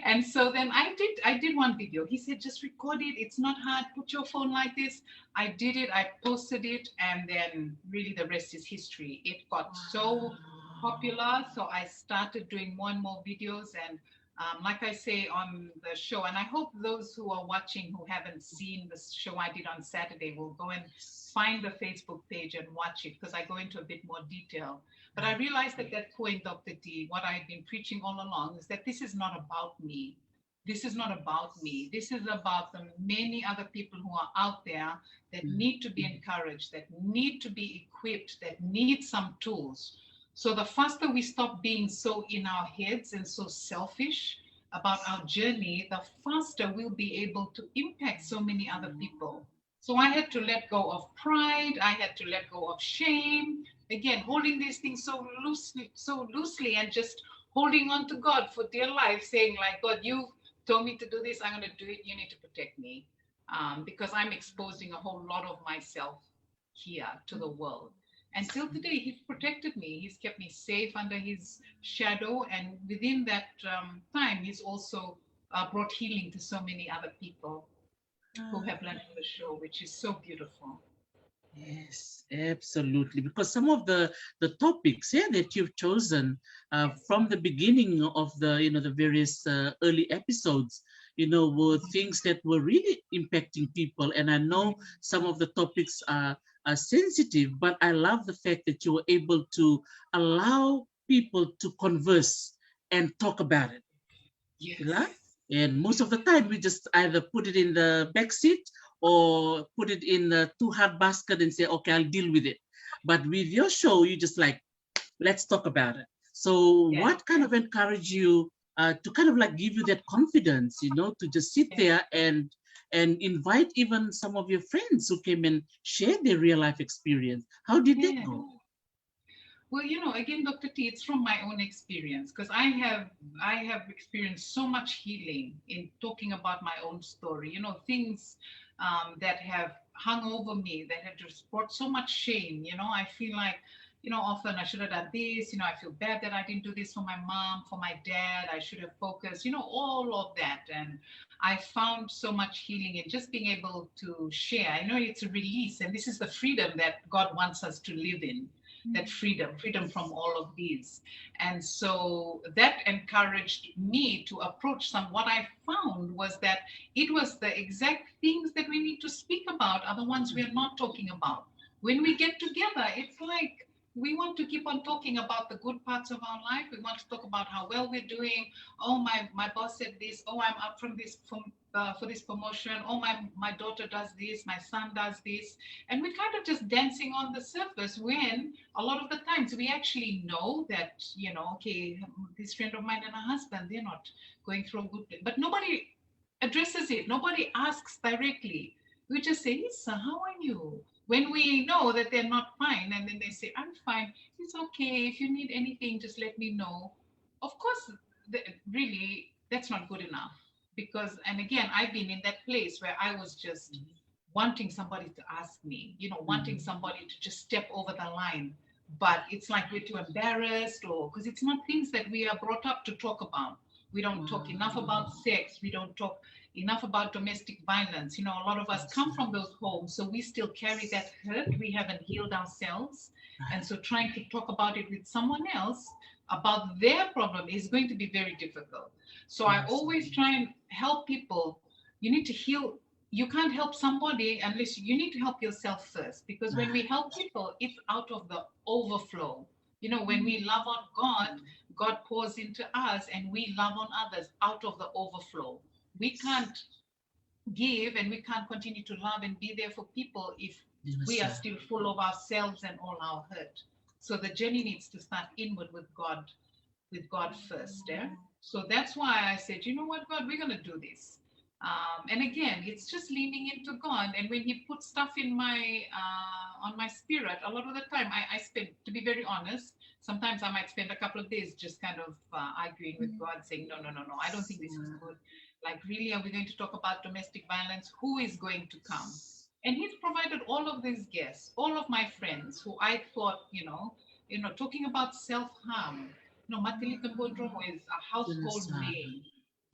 And so then I did one video. He said, just record it. It's not hard. Put your phone like this. I did it. I posted it. And then really the rest is history. It got so popular. So I started doing more and more videos. And like I say on the show, and I hope those who are watching who haven't seen the show I did on Saturday will go and find the Facebook page and watch it, because I go into a bit more detail. But I realized at that point, Dr. D, what I've been preaching all along is that this is not about me. This is not about me. This is about the many other people who are out there that need to be encouraged, that need to be equipped, that need some tools. So the faster we stop being so in our heads and so selfish about our journey, the faster we'll be able to impact so many other people. So I had to let go of pride. I had to let go of shame. Again, holding these things so loosely and just holding on to God for dear life, saying like, God, you told me to do this. I'm going to do it. You need to protect me, because I'm exposing a whole lot of myself here to the world. Until today, he's protected me. He's kept me safe under his shadow. And within that time, he's also brought healing to so many other people who have learned from the show, which is so beautiful. Yes, absolutely. Because some of the topics that you've chosen from the beginning of the various early episodes, were things that were really impacting people. And I know some of the topics are sensitive, but I love the fact that you were able to allow people to converse and talk about it. Yes. And most of the time, we just either put it in the back seat or put it in the too hard basket and say, okay, I'll deal with it. But with your show, you just like, let's talk about it. So what kind of encouraged you to kind of like give you that confidence, to just sit there and invite even some of your friends who came and shared their real life experience? How did that go? Well, again, Dr. T, it's from my own experience, because I have experienced so much healing in talking about my own story, things that have hung over me, that have just brought so much shame. I feel like, often I should have done this, I feel bad that I didn't do this for my mom, for my dad, I should have focused, all of that. And I found so much healing in just being able to share. I know it's a release, and this is the freedom that God wants us to live in, that freedom from all of these. And so that encouraged me to approach what I found was that it was the exact things that we need to speak about are the ones we are not talking about. When we get together, it's like we want to keep on talking about the good parts of our life. We want to talk about how well we're doing. Oh, my boss said this. Oh, I'm up for this promotion. Oh, my daughter does this. My son does this. And we're kind of just dancing on the surface when a lot of the times we actually know that, okay, this friend of mine and her husband, they're not going through a good thing. But nobody addresses it. Nobody asks directly. We just say, Lisa, how are you? When we know that they're not fine, and then they say, I'm fine, it's okay. If you need anything, just let me know. Of course, really, that's not good enough. Because, and again, I've been in that place where I was just wanting somebody to ask me, wanting somebody to just step over the line. But it's like we're too embarrassed, or because it's not things that we are brought up to talk about. We don't talk enough about sex. We don't talk enough about domestic violence. A lot of us come from those homes, so we still carry that hurt. We haven't healed ourselves. And so trying to talk about it with someone else about their problem is going to be very difficult. So I always try and help people. You need to heal. You can't help somebody unless you need to help yourself first, because when we help people, it's out of the overflow. When we love on God, God pours into us, and we love on others out of the overflow. We can't give and we can't continue to love and be there for people if we are still full of ourselves and all our hurt. So the journey needs to start inward with God first. Yeah? So that's why I said, you know what, God, we're going to do this. And again, it's just leaning into God. And when He puts stuff in my on my spirit, a lot of the time I spend, to be very honest, sometimes I might spend a couple of days just kind of arguing with God, saying, no, I don't think this is good. Like, really, are we going to talk about domestic violence? Who is going to come? And He's provided all of these guests, all of my friends who I thought, talking about self-harm. Matilita Bodromo is a household name.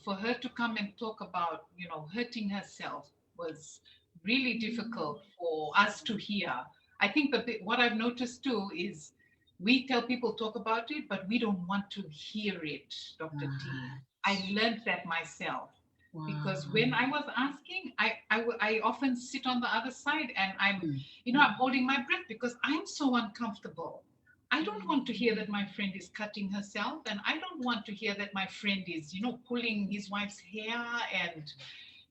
For her to come and talk about, hurting herself was really difficult for us to hear. I think that what I've noticed too is we tell people talk about it, but we don't want to hear it, Dr. T. I learned that myself. Wow. Because when I was asking, I often sit on the other side and I'm holding my breath because I'm so uncomfortable. I don't want to hear that my friend is cutting herself, and I don't want to hear that my friend is, pulling his wife's hair, and,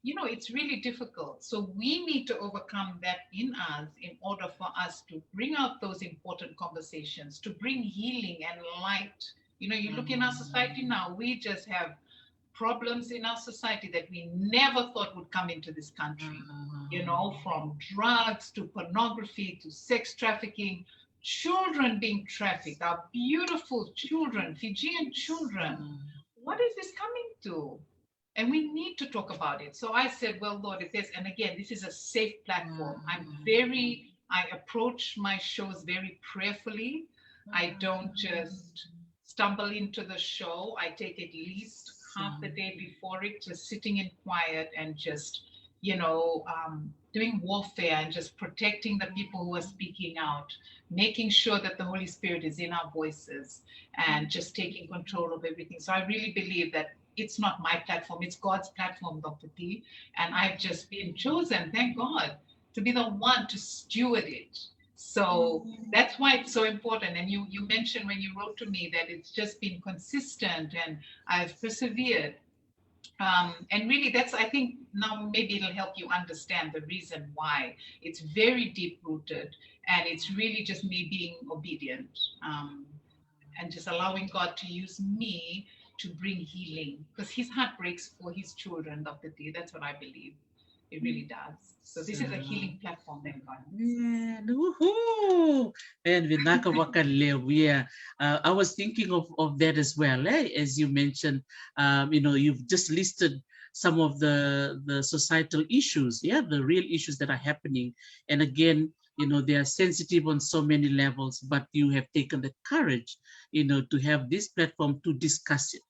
it's really difficult. So we need to overcome that in us in order for us to bring out those important conversations, to bring healing and light. You look in our society now, we just have problems in our society that we never thought would come into this country, from drugs to pornography to sex trafficking, children being trafficked, our beautiful children, Fijian children. What is this coming to? And we need to talk about it. So I said, well, Lord, if there's, and again, this is a safe platform. I approach my shows very prayerfully. I don't just stumble into the show. I take at least half the day before it, just sitting in quiet and just, doing warfare and just protecting the people who are speaking out, making sure that the Holy Spirit is in our voices and just taking control of everything. So I really believe that it's not my platform, it's God's platform, Dr. T. And I've just been chosen, thank God, to be the one to steward it. So that's why it's so important. And you mentioned when you wrote to me that it's just been consistent and I've persevered. And really that's, I think now maybe it'll help you understand the reason why. It's very deep rooted, and it's really just me being obedient and just allowing God to use me to bring healing, because His heart breaks for His children, Dr. T. That's what I believe. It really does. So this is a healing platform, thank God. Yeah, woohoo! And Vinaka vakalevu, yeah. I was thinking of that as well, as you mentioned. You've just listed some of the societal issues, yeah, the real issues that are happening. And again, they are sensitive on so many levels, but you have taken the courage, to have this platform to discuss it.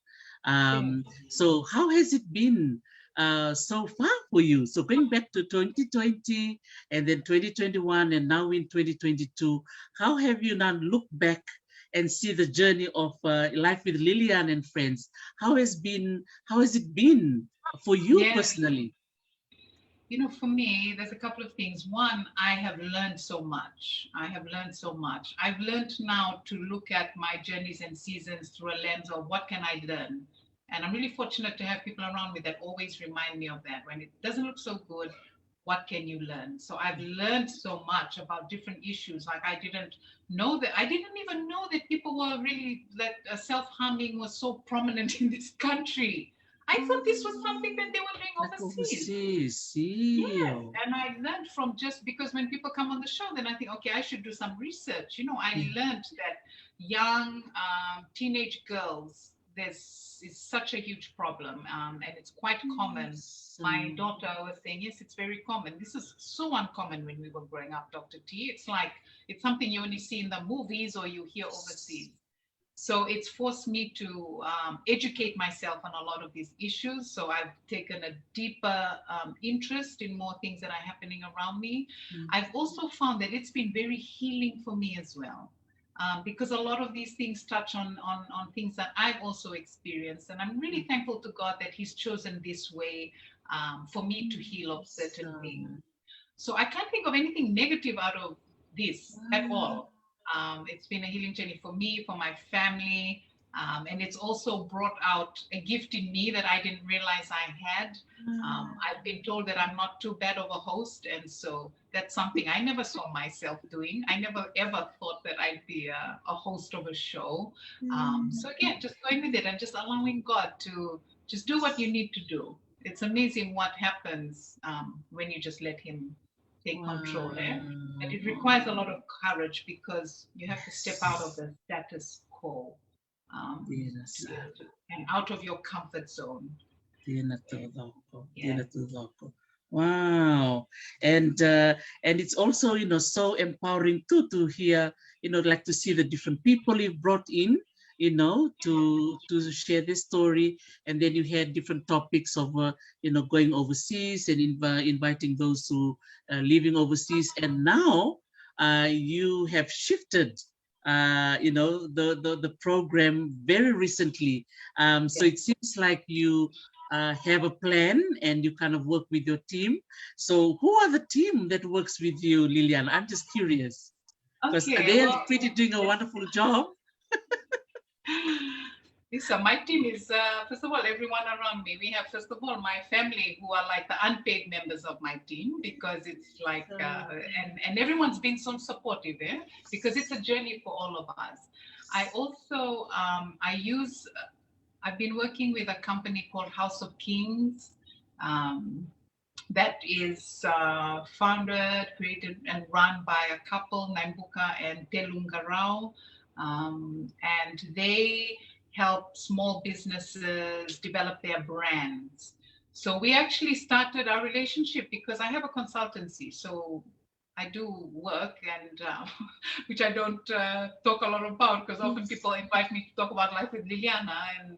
So how has it been so far for you? So going back to 2020 and then 2021 and now in 2022, how have you now looked back and see the journey of life with Liliana and Friends? How has it been for you personally? For me, there's a couple of things. One, I have learned so much. I've learned now to look at my journeys and seasons through a lens of what can I learn? And I'm really fortunate to have people around me that always remind me of that. When it doesn't look so good, what can you learn? So I've learned so much about different issues. Like I didn't even know that people were really, that self-harming was so prominent in this country. I thought this was something that they were doing overseas. Yes. And I learned from, just because when people come on the show, then I think, okay, I should do some research. I learned that young teenage girls, this is such a huge problem, and it's quite common. My daughter was saying, yes, it's very common. This is so uncommon when we were growing up, Dr. T. It's like, it's something you only see in the movies or you hear overseas. So it's forced me to educate myself on a lot of these issues. So I've taken a deeper interest in more things that are happening around me. I've also found that it's been very healing for me as well, because a lot of these things touch on things that I've also experienced. And I'm really thankful to God that He's chosen this way for me to heal of certain things. So I can't think of anything negative out of this at all. It's been a healing journey for me, for my family, and it's also brought out a gift in me that I didn't realize I had. I've been told that I'm not too bad of a host, and so that's something I never saw myself doing. I never ever thought that I'd be a host of a show. So again, just going with it and just allowing God to just do what you need to do. It's amazing what happens when you just let Him take control there. And it requires a lot of courage, because you have to step out of the status quo and out of your comfort zone. Wow. And it's also, so empowering too, to hear, like to see the different people you've brought in, to share this story. And then you had different topics of, going overseas and inviting those who are living overseas. And now you have shifted, the program very recently. So it seems like you have a plan and you kind of work with your team. So who are the team that works with you, Liliana? I'm just curious, because they're pretty doing a wonderful job. Lisa, my team is, first of all, everyone around me. We have, first of all, my family, who are like the unpaid members of my team, because it's like, and everyone's been so supportive there, because it's a journey for all of us. I also, I've been working with a company called House of Kings, that is founded, created, and run by a couple, Nambuka and Telungarao. And they help small businesses develop their brands. So we actually started our relationship because I have a consultancy. So I do work, and which I don't talk a lot about, because often people invite me to talk about Life with Liliana, and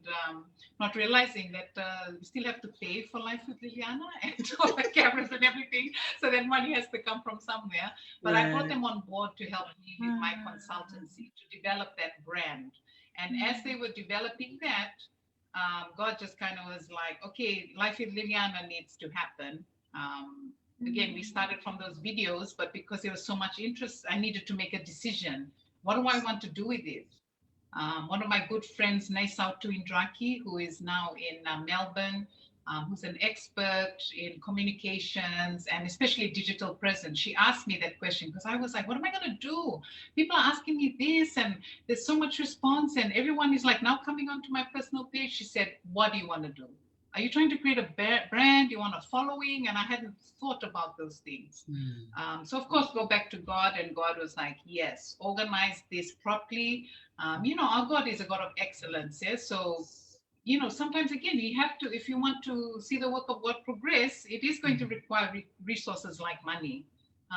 not realizing that we still have to pay for Life with Liliana and all the cameras and everything. So then money has to come from somewhere. But I brought them on board to help me with my consultancy to develop that brand. And as they were developing that, God just kind of was like, okay, Life with Liliana needs to happen. Again, we started from those videos, but because there was so much interest, I needed to make a decision. What do I want to do with it? One of my good friends, Naisautu Indraki, who is now in Melbourne, who's an expert in communications and especially digital presence. She asked me that question because I was like, what am I going to do? People are asking me this, and there's so much response, and everyone is like now coming onto my personal page. She said, what do you want to do? Are you trying to create a brand? You want a following? And I hadn't thought about those things. So of course, go back to God, and God was like, yes, organize this properly. Our God is a God of excellence. Yeah? So sometimes again, we have to, if you want to see the work of God progress, it is going to require resources like money.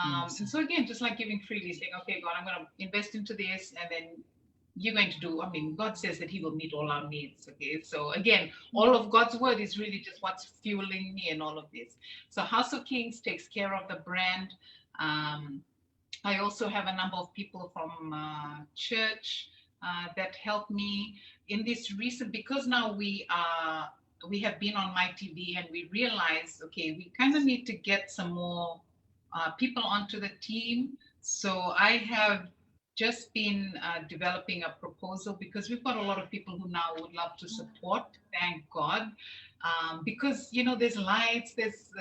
Yes. And so again, just like giving freely, saying, okay, God, I'm going to invest into this, and then you're going to do, God says that he will meet all our needs. Okay. So again, all of God's word is really just what's fueling me in all of this. So House of Kings takes care of the brand. I also have a number of people from church that help me in this recent, because now we have been on my TV, and we realize, okay, we kind of need to get some more people onto the team. So I have just been developing a proposal, because we've got a lot of people who now would love to support, thank God. Because there's lights, there's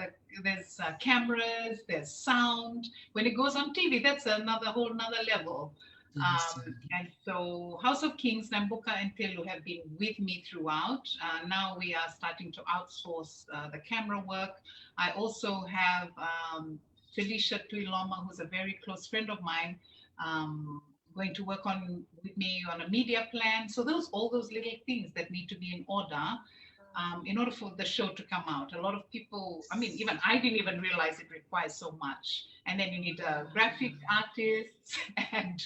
cameras, there's sound. When it goes on TV, that's whole nother level. And so House of Kings, Nambuka and Telu have been with me throughout. Now we are starting to outsource the camera work. I also have Felicia Tuiloma, who's a very close friend of mine, going to work with me on a media plan. So all those little things that need to be in order for the show to come out. A lot of people, even I didn't even realize it requires so much. And then you need graphic artists and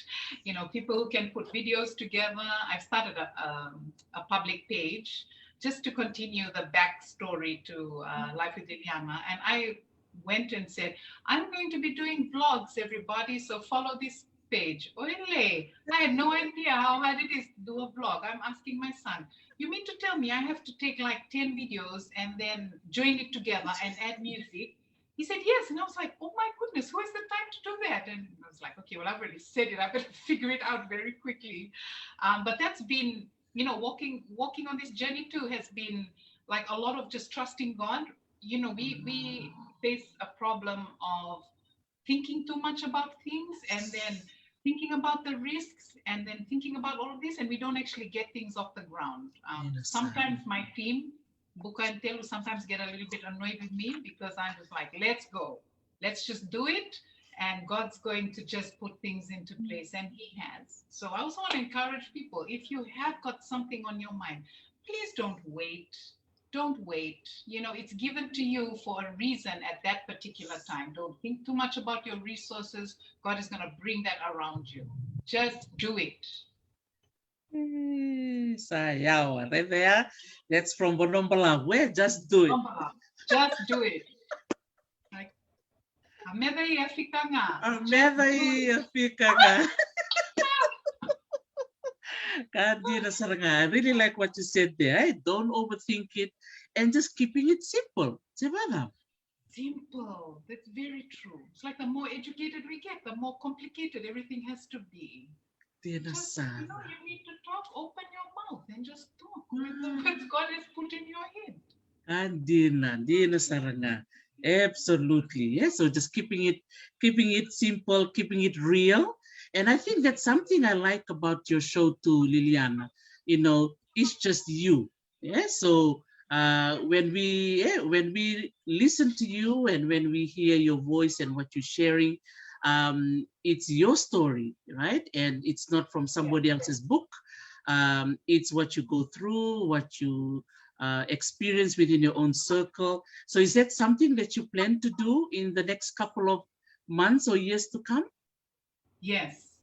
people who can put videos together. I've started a public page just to continue the backstory to Life with Liliana. And I went and said, I'm going to be doing vlogs, everybody, so follow this page. Oile, I had no idea how hard it is to do a vlog. I'm asking my son, you mean to tell me I have to take like 10 videos and then join it together and add music? He said, yes. And I was like, oh my goodness, who has the time to do that? And I was like, okay, well, I've already said it. I better figure it out very quickly. But that's been, walking on this journey too has been like a lot of just trusting God. We face a problem of thinking too much about things, and then thinking about the risks, and then thinking about all of this, and we don't actually get things off the ground. Sometimes my team, Buka and Telu, sometimes get a little bit annoyed with me, because I'm just like, let's go. Let's just do it, and God's going to just put things into place, and he has. So I also want to encourage people, if you have got something on your mind, please don't wait. Don't wait. It's given to you for a reason at that particular time. Don't think too much about your resources. God is going to bring that around you. Just do it. Sayaw, right there. That's from Bonombala. Where? Just do it. Just do it. Like, ameda iafika nga. Ameda iafika nga. I really like what you said there. Don't overthink it, and just keeping it simple. Simple. That's very true. It's like the more educated we get, the more complicated everything has to be. Just, you need to talk, open your mouth and just talk with the words God has put in your head. Saranga. Absolutely. Yes. So just keeping it simple, keeping it real. And I think that's something I like about your show too, Liliana. It's just you. Yeah. So when we listen to you, and when we hear your voice and what you're sharing, it's your story, right? And it's not from somebody else's book. It's what you go through, what you experience within your own circle. So is that something that you plan to do in the next couple of months or years to come? Yes.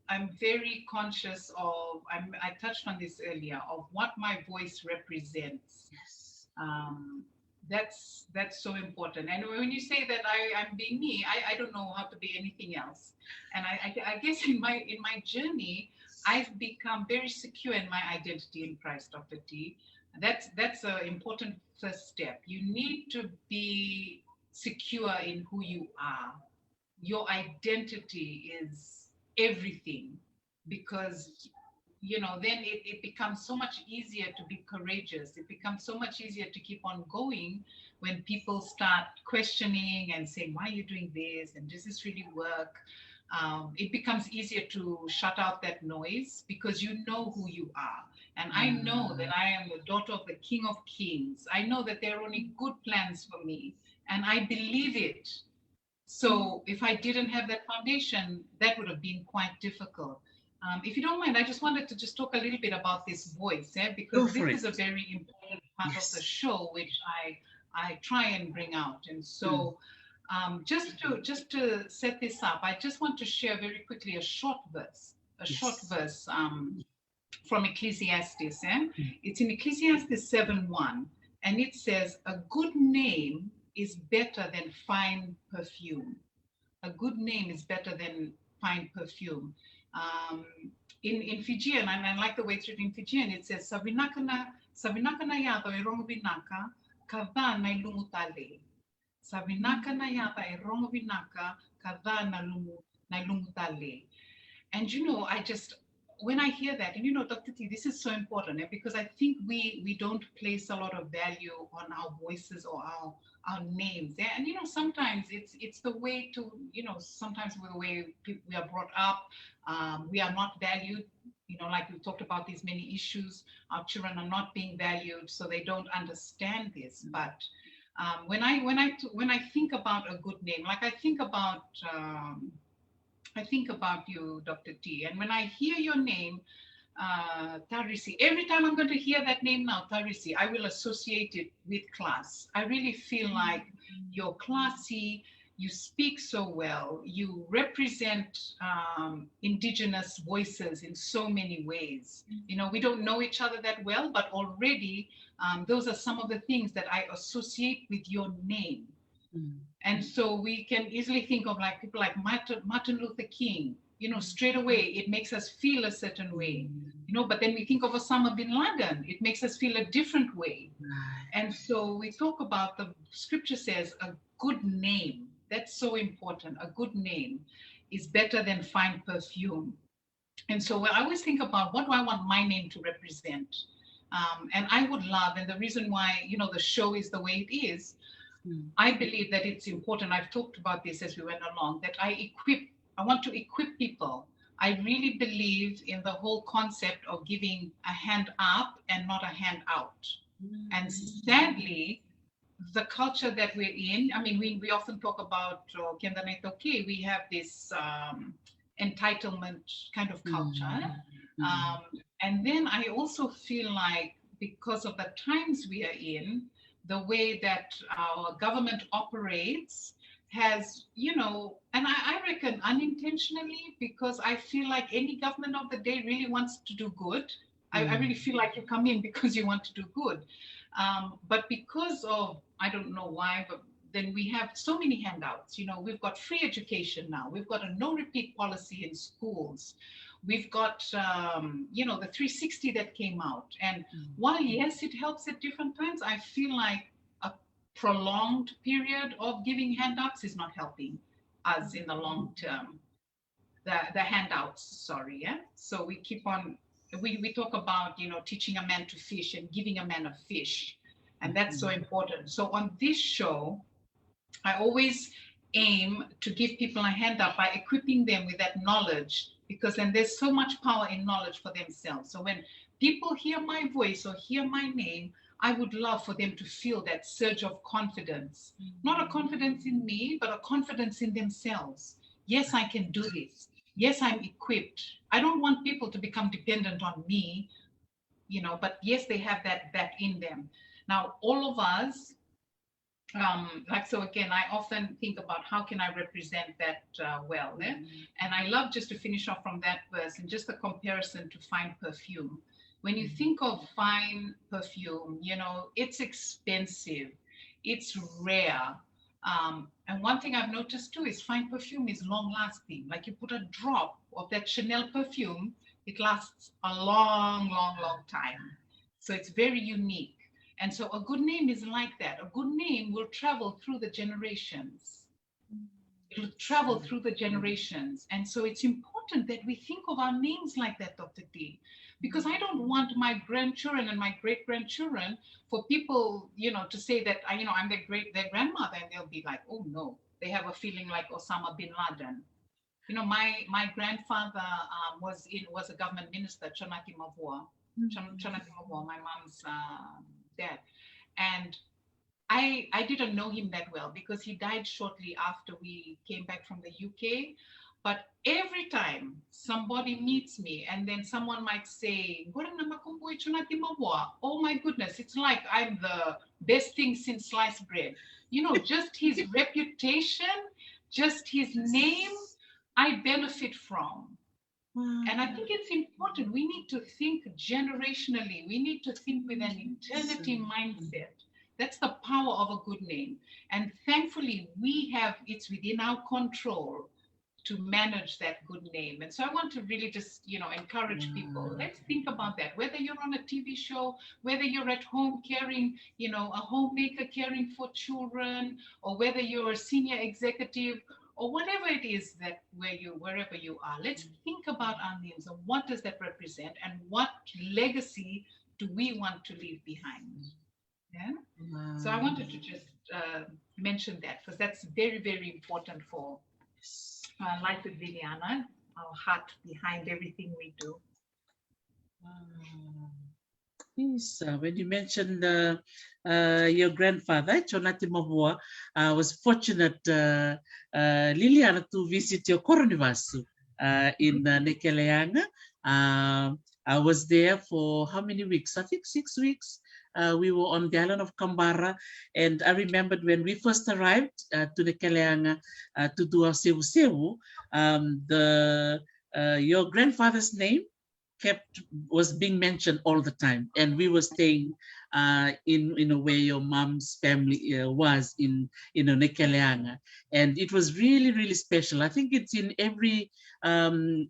I'm very conscious of, I touched on this earlier, of what my voice represents. Yes. That's so important. And when you say that I'm being me, I don't know how to be anything else. And I guess in my journey, I've become very secure in my identity in Christ, Dr. T. That's an important first step. You need to be secure in who you are. Your identity is everything, because then it becomes so much easier to be courageous. It becomes so much easier to keep on going when people start questioning and saying, why are you doing this, and does this really work? It becomes easier to shut out that noise, because you know who you are. And I know that I am the daughter of the King of Kings. I know that there are only good plans for me, and I believe it. So if I didn't have that foundation, that would have been quite difficult. If you don't mind, I just wanted to just talk a little bit about this voice, Go because for this is it. a very important part of the Yes. show, which I try and bring out. And so, just to set this up, I just want to share very quickly a short Yes. verse from Ecclesiastes. Mm. It's in Ecclesiastes 7:1, and it says, "A good name is better than fine perfume." A good name is better than fine perfume. Um, in Fijian, and I like the way it's written in Fijian, it says, "Savinaka na yata e rongo vinaka, kava na ilungutale." Savinaka na yata e rongo vinaka, kava na ilungutale. And I just, when I hear that, and Dr. T, this is so important, because I think we don't place a lot of value on our voices or our names. And sometimes it's the way to, sometimes with the way we are brought up, we are not valued. Like we talked about these many issues, our children are not being valued, so they don't understand this. But when I think about a good name, like I think about you, Dr. T, and when I hear your name, Tarisi, every time I'm going to hear that name now, Tarisi, I will associate it with class. I really feel like you're classy, you speak so well, you represent indigenous voices in so many ways. We don't know each other that well, but already those are some of the things that I associate with your name. And so we can easily think of like people like Martin Luther King, straight away it makes us feel a certain way, but then we think of Osama bin Laden, it makes us feel a different way. And so we talk about, the scripture says, a good name. That's so important. A good name is better than fine perfume. And so I always think about, what do I want my name to represent? And I would love, and the reason why, the show is the way it is, I believe that it's important. I've talked about this as we went along, that I want to equip people. I really believe in the whole concept of giving a hand up and not a hand out. And sadly, the culture that we're in, I mean, we often talk about, we have this entitlement kind of culture. And then I also feel like, because of the times we are in, the way that our government operates has, and I reckon unintentionally, because I feel like any government of the day really wants to do good. I really feel like you come in because you want to do good. But because of, I don't know why, but then we have so many handouts. We've got free education now. We've got a no repeat policy in schools. We've got, the 360 that came out. And while, yes, it helps at different times, I feel like a prolonged period of giving handouts is not helping us in the long term. The handouts, sorry, yeah? So we keep on, we talk about, teaching a man to fish and giving a man a fish. And that's so important. So on this show, I always aim to give people a hand up by equipping them with that knowledge, because then there's so much power in knowledge for themselves. So when people hear my voice or hear my name, I would love for them to feel that surge of confidence. Not a confidence in me, but a confidence in themselves. Yes, I can do this. Yes, I'm equipped. I don't want people to become dependent on me, but yes, they have that in them. Now, all of us, so again, I often think about how can I represent that well. And I love just to finish off from that verse and just the comparison to fine perfume. When you think of fine perfume, it's expensive, it's rare. And one thing I've noticed too is fine perfume is long lasting. Like you put a drop of that Chanel perfume, it lasts a long, long, long time. So it's very unique. And so a good name is like that. A good name will travel through the generations. It will travel through the generations. And so it's important that we think of our names like that, Dr. D, because I don't want my grandchildren and my great-grandchildren for people, to say that, I'm their grandmother, and they'll be like, oh no, they have a feeling like Osama bin Laden. My grandfather was a government minister, Chanaki Mavua, my mom's dad. And I didn't know him that well because he died shortly after we came back from the UK. But every time somebody meets me and then someone might say, oh my goodness, it's like I'm the best thing since sliced bread. You know, just his reputation, just his name, I benefit from. And I think it's important. We need to think generationally. We need to think with an eternity mindset. That's the power of a good name. And thankfully, it's within our control to manage that good name. And so I want to really just, encourage people. Let's think about that. Whether you're on a TV show, whether you're at home caring, a homemaker caring for children, or whether you're a senior executive, or whatever it is that wherever you are, let's think about our names and what does that represent and what legacy do we want to leave behind. Yeah. So I wanted to just mention that because that's very, very important for Life with Liliana, our heart behind everything we do. Yes, when you mentioned your grandfather, Chonati Mavua, was fortunate, Liliana, to visit your Koronivasu in Nekeleanga. I was there for how many weeks? I think 6 weeks. We were on the island of Kambara, and I remembered when we first arrived to Nekeleanga to do our sewu sewu, your grandfather's name was being mentioned all the time, and we were staying in a way your mom's family was in Nekeleanga, and it was really, really special. I think it's in every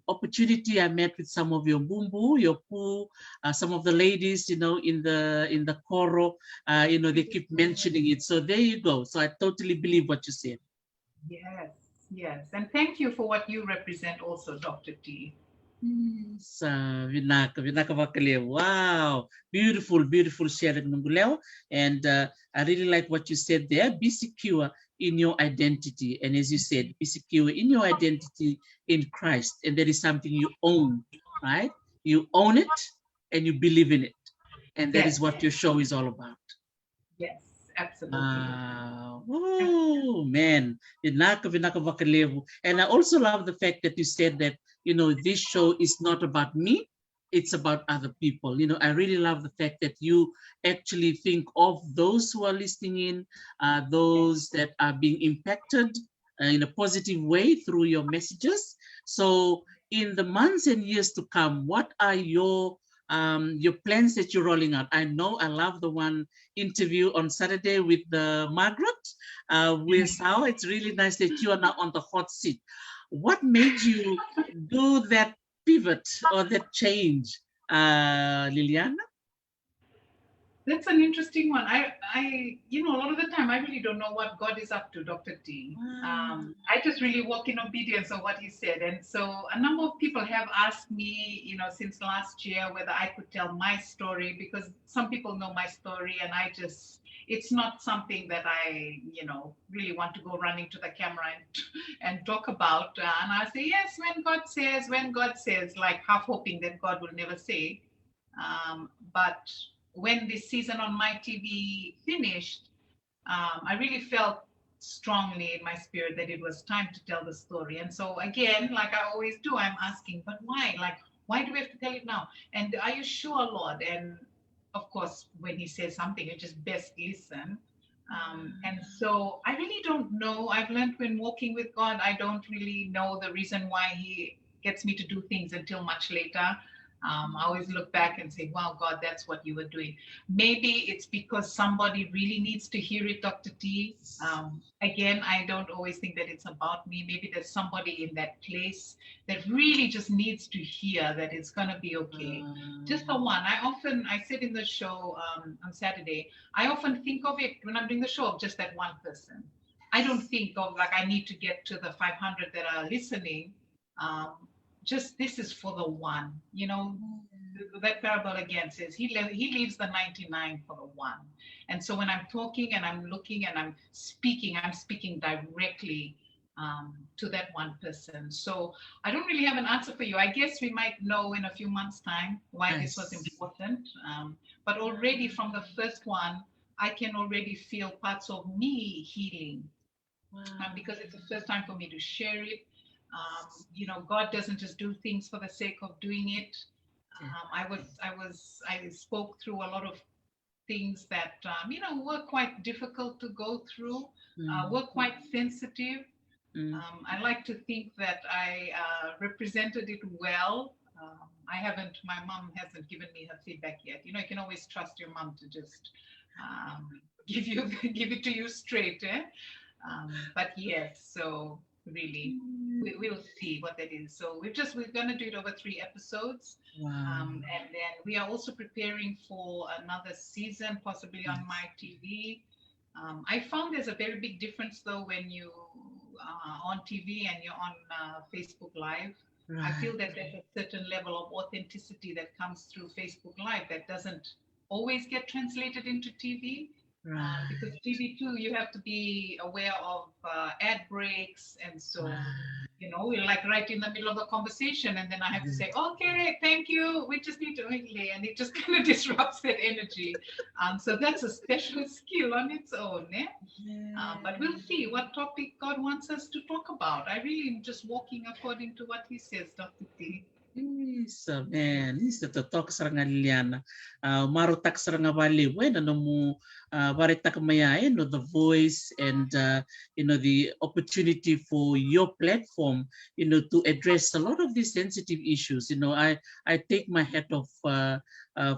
opportunity I met with some of your bumbu, your pu, some of the ladies, in the koro, they keep mentioning it. So there you go. So I totally believe what you said. Yes, and thank you for what you represent also, Dr. T. Vinaka vakalevu. Wow, beautiful sharing, Nunguleo. And I really like what you said there. Be secure in your identity, and as you said, be secure in your identity in Christ, and that is something you own, right? You own it and you believe in it, and that is what your show is all about. Yes, absolutely. Oh man, Vinaka vakalevu. And I also love the fact that you said that this show is not about me, it's about other people. I really love the fact that you actually think of those who are listening in, those that are being impacted in a positive way through your messages. So in the months and years to come, what are your plans that you're rolling out? I know I love the one interview on Saturday with Margaret with Sao. It's really nice that you are now on the hot seat. What made you do that pivot or that change, Liliana? That's an interesting one. I a lot of the time I really don't know what God is up to, Dr. T. I just really walk in obedience of what he said. And so a number of people have asked me, since last year, whether I could tell my story, because some people know my story and it's not something that I, really want to go running to the camera and talk about. And I say, yes, when God says, like half hoping that God will never say. But when this season on my TV finished, I really felt strongly in my spirit that it was time to tell the story. And so again, like I always do, I'm asking, but why? Like, why do we have to tell it now? And are you sure, Lord? And of course, when he says something, you just best listen. And so I really don't know. I've learned when walking with God, I don't really know the reason why he gets me to do things until much later. I always look back and say, wow, God, that's what you were doing. Maybe it's because somebody really needs to hear it, Dr. T. Again, I don't always think that it's about me. Maybe there's somebody in that place that really just needs to hear that it's going to be okay. Just the one. I said in the show on Saturday, I often think of it when I'm doing the show of just that one person. I don't think of like I need to get to the 500 that are listening. Just this is for the one, that parable again says he leaves the 99 for the one. And so when I'm talking and I'm looking and I'm speaking directly to that one person. So I don't really have an answer for you. I guess we might know in a few months' time why this was important. But already from the first one, I can already feel parts of me healing. Because it's the first time for me to share it. God doesn't just do things for the sake of doing it. I spoke through a lot of things that were quite difficult to go through, were quite sensitive. I like to think that I represented it well. My mom hasn't given me her feedback yet. You can always trust your mom to just give it to you straight. But yes, so really, we'll see what that is. So we're going to do it over 3 episodes. And then we are also preparing for another season, possibly on my TV. I found there's a very big difference though when you are on TV and you're on Facebook Live. I feel that there's a certain level of authenticity that comes through Facebook Live that doesn't always get translated into TV. Because TV too, you have to be aware of ad breaks, and so we're like right in the middle of a conversation, and then I have to say, okay, thank you, we just need to play, and it just kind of disrupts that energy. So that's a special skill on its own. But we'll see what topic God wants us to talk about. I really am just walking according to what He says, Dr. T. Isa, man. Isa totoo sarang Liliana. Marutak sarang bali when ano mo barita kamayain no the voice and the opportunity for your platform to address a lot of these sensitive issues. I take my hat off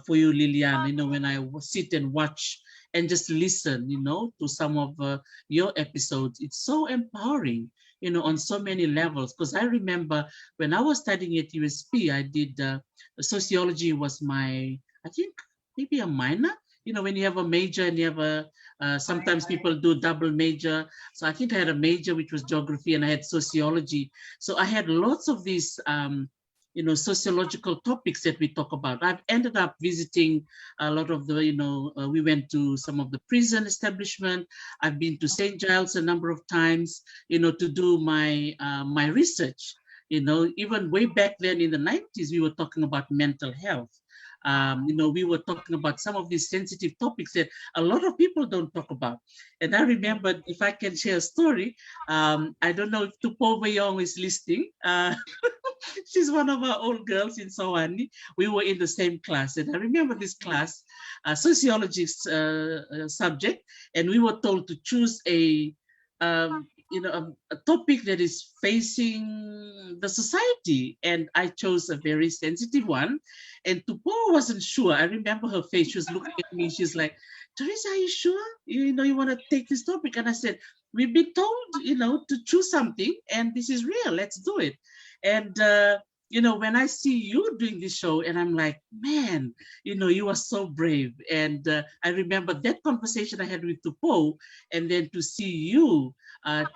for you, Liliana. When I sit and watch and just listen to some of your episodes, it's so empowering. On so many levels, because I remember when I was studying at USP, I did sociology was my, I think maybe a minor. When you have a major and you have sometimes people do double major. So I think I had a major which was geography, and I had sociology. So I had lots of these sociological topics that we talk about. I've ended up visiting a lot of the, we went to some of the prison establishment. I've been to St. Giles a number of times, to do my my research. Even way back then in the 90s, we were talking about mental health. We were talking about some of these sensitive topics that a lot of people don't talk about. And I remember, if I can share a story, I don't know if Tupo Mayong is listening. She's one of our old girls in Sawani. We were in the same class, and I remember this class, sociology subject, and we were told to choose a topic that is facing the society, and I chose a very sensitive one. And Tupo wasn't sure. I remember her face. She was looking at me. She's like, "Teresa, are you sure? You want to take this topic?" And I said, "We've been told, to choose something, and this is real. Let's do it." And when I see you doing this show, and I'm like, man, you are so brave. And I remember that conversation I had with Tupo, and then to see you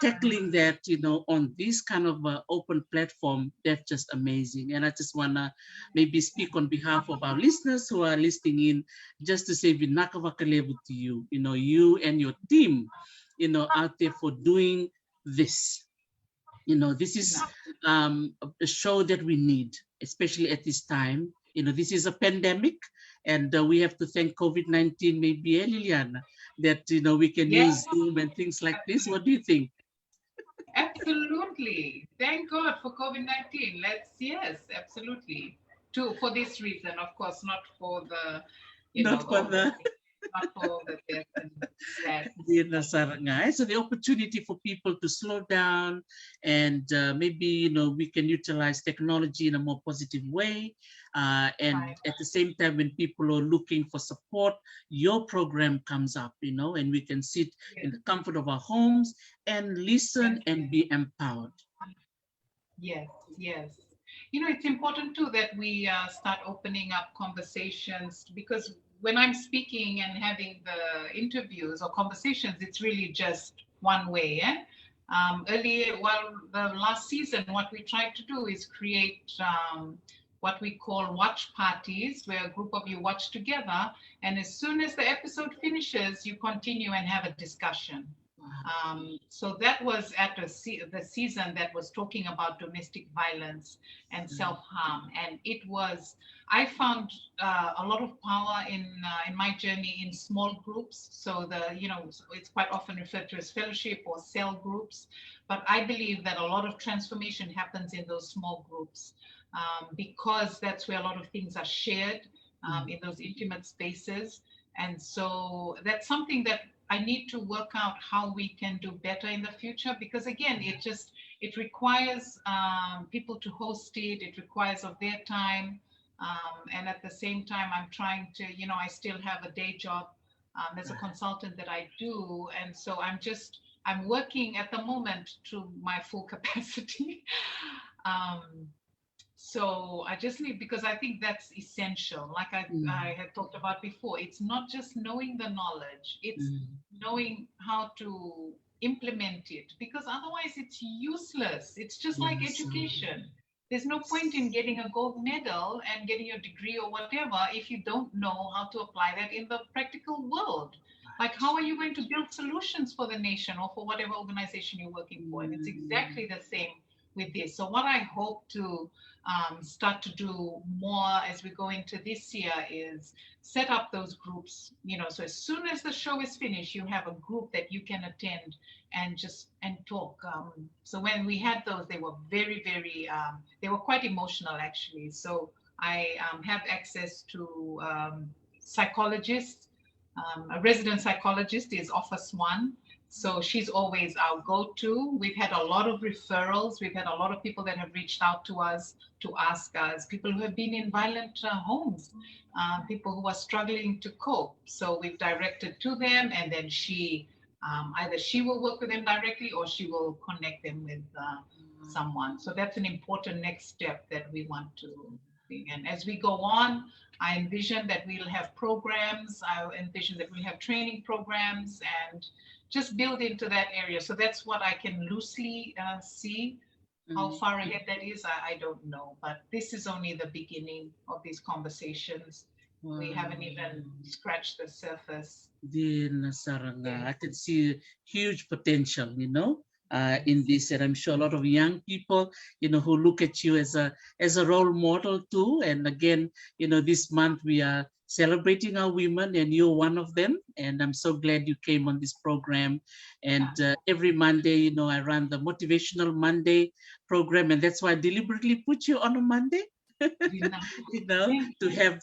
tackling that, on this kind of open platform, that's just amazing. And I just want to maybe speak on behalf of our listeners who are listening in, just to say Vinaka vakalevu to you, you and your team, out there for doing this. This is a show that we need, especially at this time. This is a pandemic, and we have to thank COVID-19, maybe, Liliana, that, we can use Zoom and things like this. What do you think? Absolutely. Thank God for COVID-19. Yes, absolutely. For this reason, of course, not for the, not for the... not for the death and sad. So the opportunity for people to slow down, and maybe we can utilize technology in a more positive way, and at the same time, when people are looking for support, your program comes up, and we can sit in the comfort of our homes and listen and be empowered. Yes. It's important too that we start opening up conversations, because when I'm speaking and having the interviews or conversations, it's really just one way. The last season, what we tried to do is create what we call watch parties, where a group of you watch together, and as soon as the episode finishes, you continue and have a discussion. So that was at the season that was talking about domestic violence and self-harm, and I found a lot of power in my journey in small groups. So it's quite often referred to as fellowship or cell groups, but I believe that a lot of transformation happens in those small groups, because that's where a lot of things are shared, in those intimate spaces. And so that's something that I need to work out how we can do better in the future, because again, it requires people to host it. It requires of their time. And at the same time, I'm trying to, I still have a day job as a consultant that I do. And so I'm working at the moment to my full capacity. So I just need, because I think that's essential. Like I had talked about before, it's not just knowing the knowledge, it's knowing how to implement it, because otherwise it's useless. It's just like education. There's no point in getting a gold medal and getting your degree or whatever if you don't know how to apply that in the practical world. Like, how are you going to build solutions for the nation or for whatever organization you're working for? And it's exactly the same with this. So what I hope to start to do more as we go into this year is set up those groups, so as soon as the show is finished, you have a group that you can attend and talk. So when we had those, they were very, very, they were quite emotional actually. So I have access to psychologists. A resident psychologist is Office 1. So she's always our go-to. We've had a lot of referrals. We've had a lot of people that have reached out to us to ask us, people who have been in violent homes, people who are struggling to cope. So we've directed to them, and then either she will work with them directly or she will connect them with someone. So that's an important next step that we want to do. And as we go on, I envision that we'll have programs. I envision that we'll have training programs and just build into that area. So that's what I can loosely see. How far ahead that is, I don't know. But this is only the beginning of these conversations. We haven't even scratched the surface. I can see huge potential, in this, and I'm sure a lot of young people, who look at you as a role model too. And again, this month we are celebrating our women, and you're one of them. And I'm so glad you came on this program. And every Monday, I run the Motivational Monday program, and that's why I deliberately put you on a Monday. To have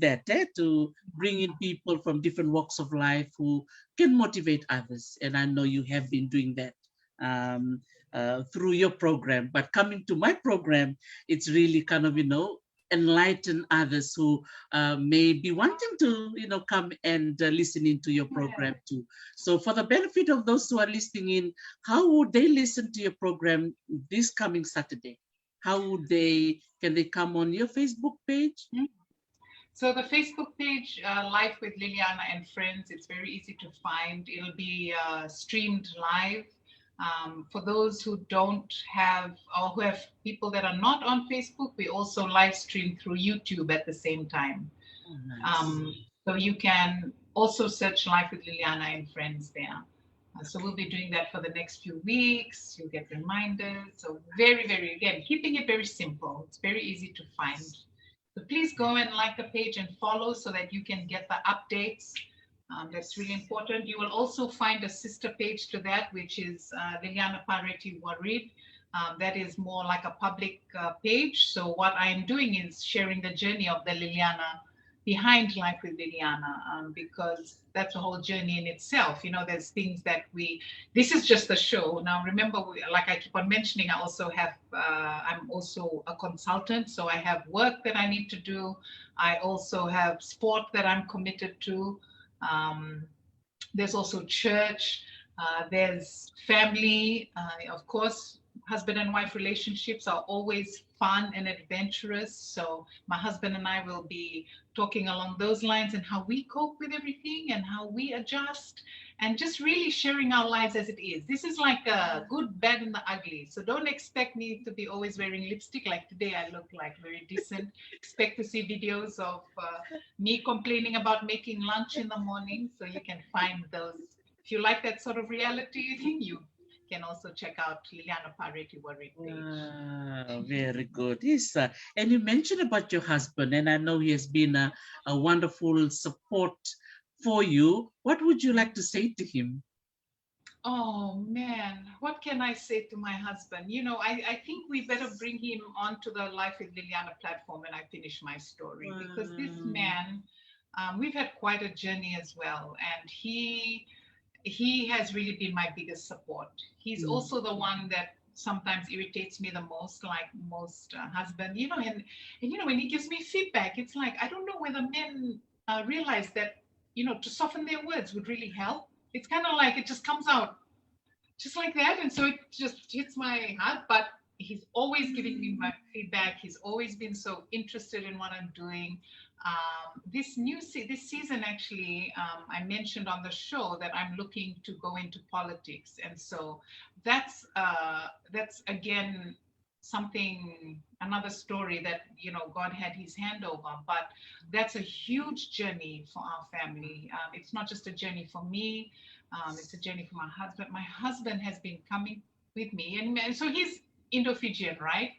that, to bring in people from different walks of life who can motivate others. And I know you have been doing that through your program. But coming to my program, it's really kind of, enlighten others who may be wanting to, come and listen into your program too. So for the benefit of those who are listening in, how would they listen to your program this coming Saturday? How would can they come on your Facebook page? So the Facebook page, Life with Liliana and Friends, it's very easy to find. It'll be streamed live. For those who don't have, or who have people that are not on Facebook, we also live stream through YouTube at the same time. Oh, nice. So you can also search Life with Liliana and Friends there. So we'll be doing that for the next few weeks. You'll get reminders. So very, very, again, keeping it very simple. It's very easy to find. So please go and like the page and follow so that you can get the updates. That's really important. You will also find a sister page to that, which is Liliana Pareti Warid. That is more like a public page. So what I am doing is sharing the journey of the Liliana behind Life with Liliana, because that's a whole journey in itself. There's things that this is just a show. Now, remember, like I keep on mentioning, I also have, I'm also a consultant. So I have work that I need to do. I also have sport that I'm committed to. There's also church, there's family, of course. Husband and wife relationships are always fun and adventurous. So my husband and I will be talking along those lines and how we cope with everything and how we adjust and just really sharing our lives as it is. This is like a good, bad, and the ugly. So don't expect me to be always wearing lipstick. Like today, I look like very decent. Expect to see videos of me complaining about making lunch in the morning. So you can find those if you like that sort of reality, you can also check out Liliana Pareti Warid page. Very good. Yes, and you mentioned about your husband, and I know he has been a wonderful support for you. What would you like to say to him? Oh man, what can I say to my husband? I think we better bring him onto the Life with Liliana platform when I finish my story, because this man, we've had quite a journey as well, and he has really been my biggest support. He's also the one that sometimes irritates me the most, like most husband, and when he gives me feedback, it's like, I don't know whether men realize that, to soften their words would really help. It's kind of like it just comes out just like that. And so it just hits my heart, but he's always giving me my feedback. He's always been so interested in what I'm doing. This season, actually, I mentioned on the show that I'm looking to go into politics. And so that's again, another story that, God had his hand over, but that's a huge journey for our family. It's not just a journey for me. It's a journey for my husband. My husband has been coming with me. And so he's Indo-Fijian, right?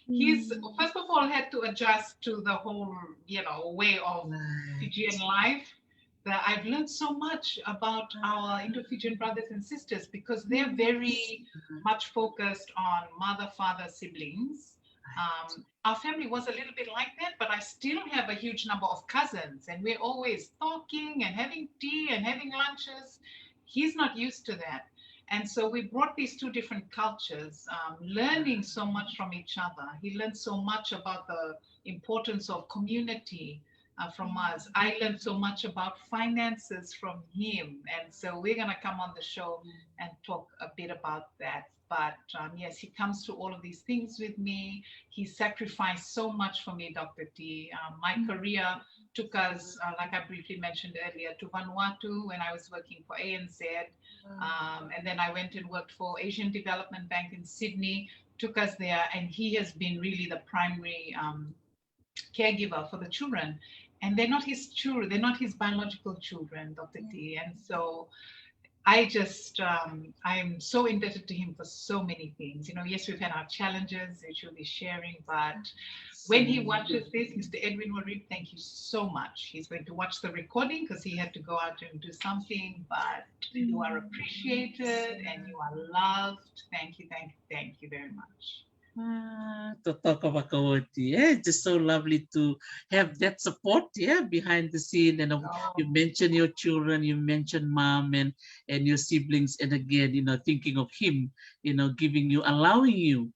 He's first of all had to adjust to the whole, way of Fijian life. That I've learned so much about our Indo-Fijian brothers and sisters, because they're very much focused on mother, father, siblings. Our family was a little bit like that, but I still have a huge number of cousins, and we're always talking and having tea and having lunches. He's not used to that. And so we brought these two different cultures, learning so much from each other. He learned so much about the importance of community from us. I learned so much about finances from him. And so we're going to come on the show and talk a bit about that. But yes, he comes to all of these things with me. He sacrificed so much for me, Dr. T. My career took us, like I briefly mentioned earlier, to Vanuatu when I was working for ANZ. And then I went and worked for Asian Development Bank in Sydney, took us there. And he has been really the primary caregiver for the children. And they're not his children, they're not his biological children, Dr. T. And so I just, I'm so indebted to him for so many things. Yes, we've had our challenges, which we'll be sharing, but when he watches this, Mr. Edwin Warid, thank you so much. He's going to watch the recording because he had to go out and do something, but you are appreciated and you are loved. Thank you, thank you, thank you very much. Just so lovely to have that support, behind the scene. And you mentioned your children, you mentioned mom and your siblings, and again, thinking of him, giving you, allowing you,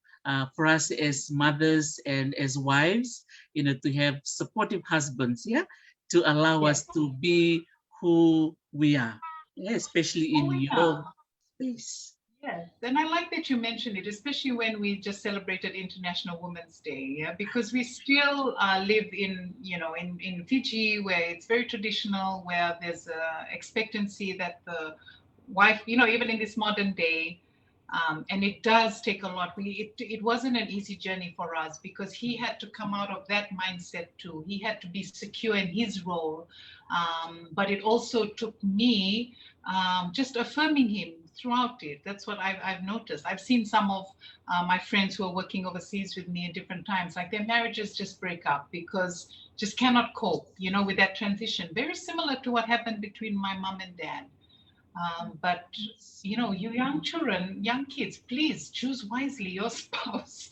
for us as mothers and as wives, to have supportive husbands, to allow us to be who we are, especially in your space. Yes, and I like that you mentioned it, especially when we just celebrated International Women's Day, because we still live in, in Fiji, where it's very traditional, where there's a expectancy that the wife, even in this modern day, and it does take a lot. It wasn't an easy journey for us, because he had to come out of that mindset too. He had to be secure in his role, but it also took me just affirming him throughout it. That's what I've noticed. I've seen some of my friends who are working overseas with me at different times, like their marriages just break up because just cannot cope, with that transition. Very similar to what happened between my mom and dad. But you young children, young kids, please choose wisely your spouse.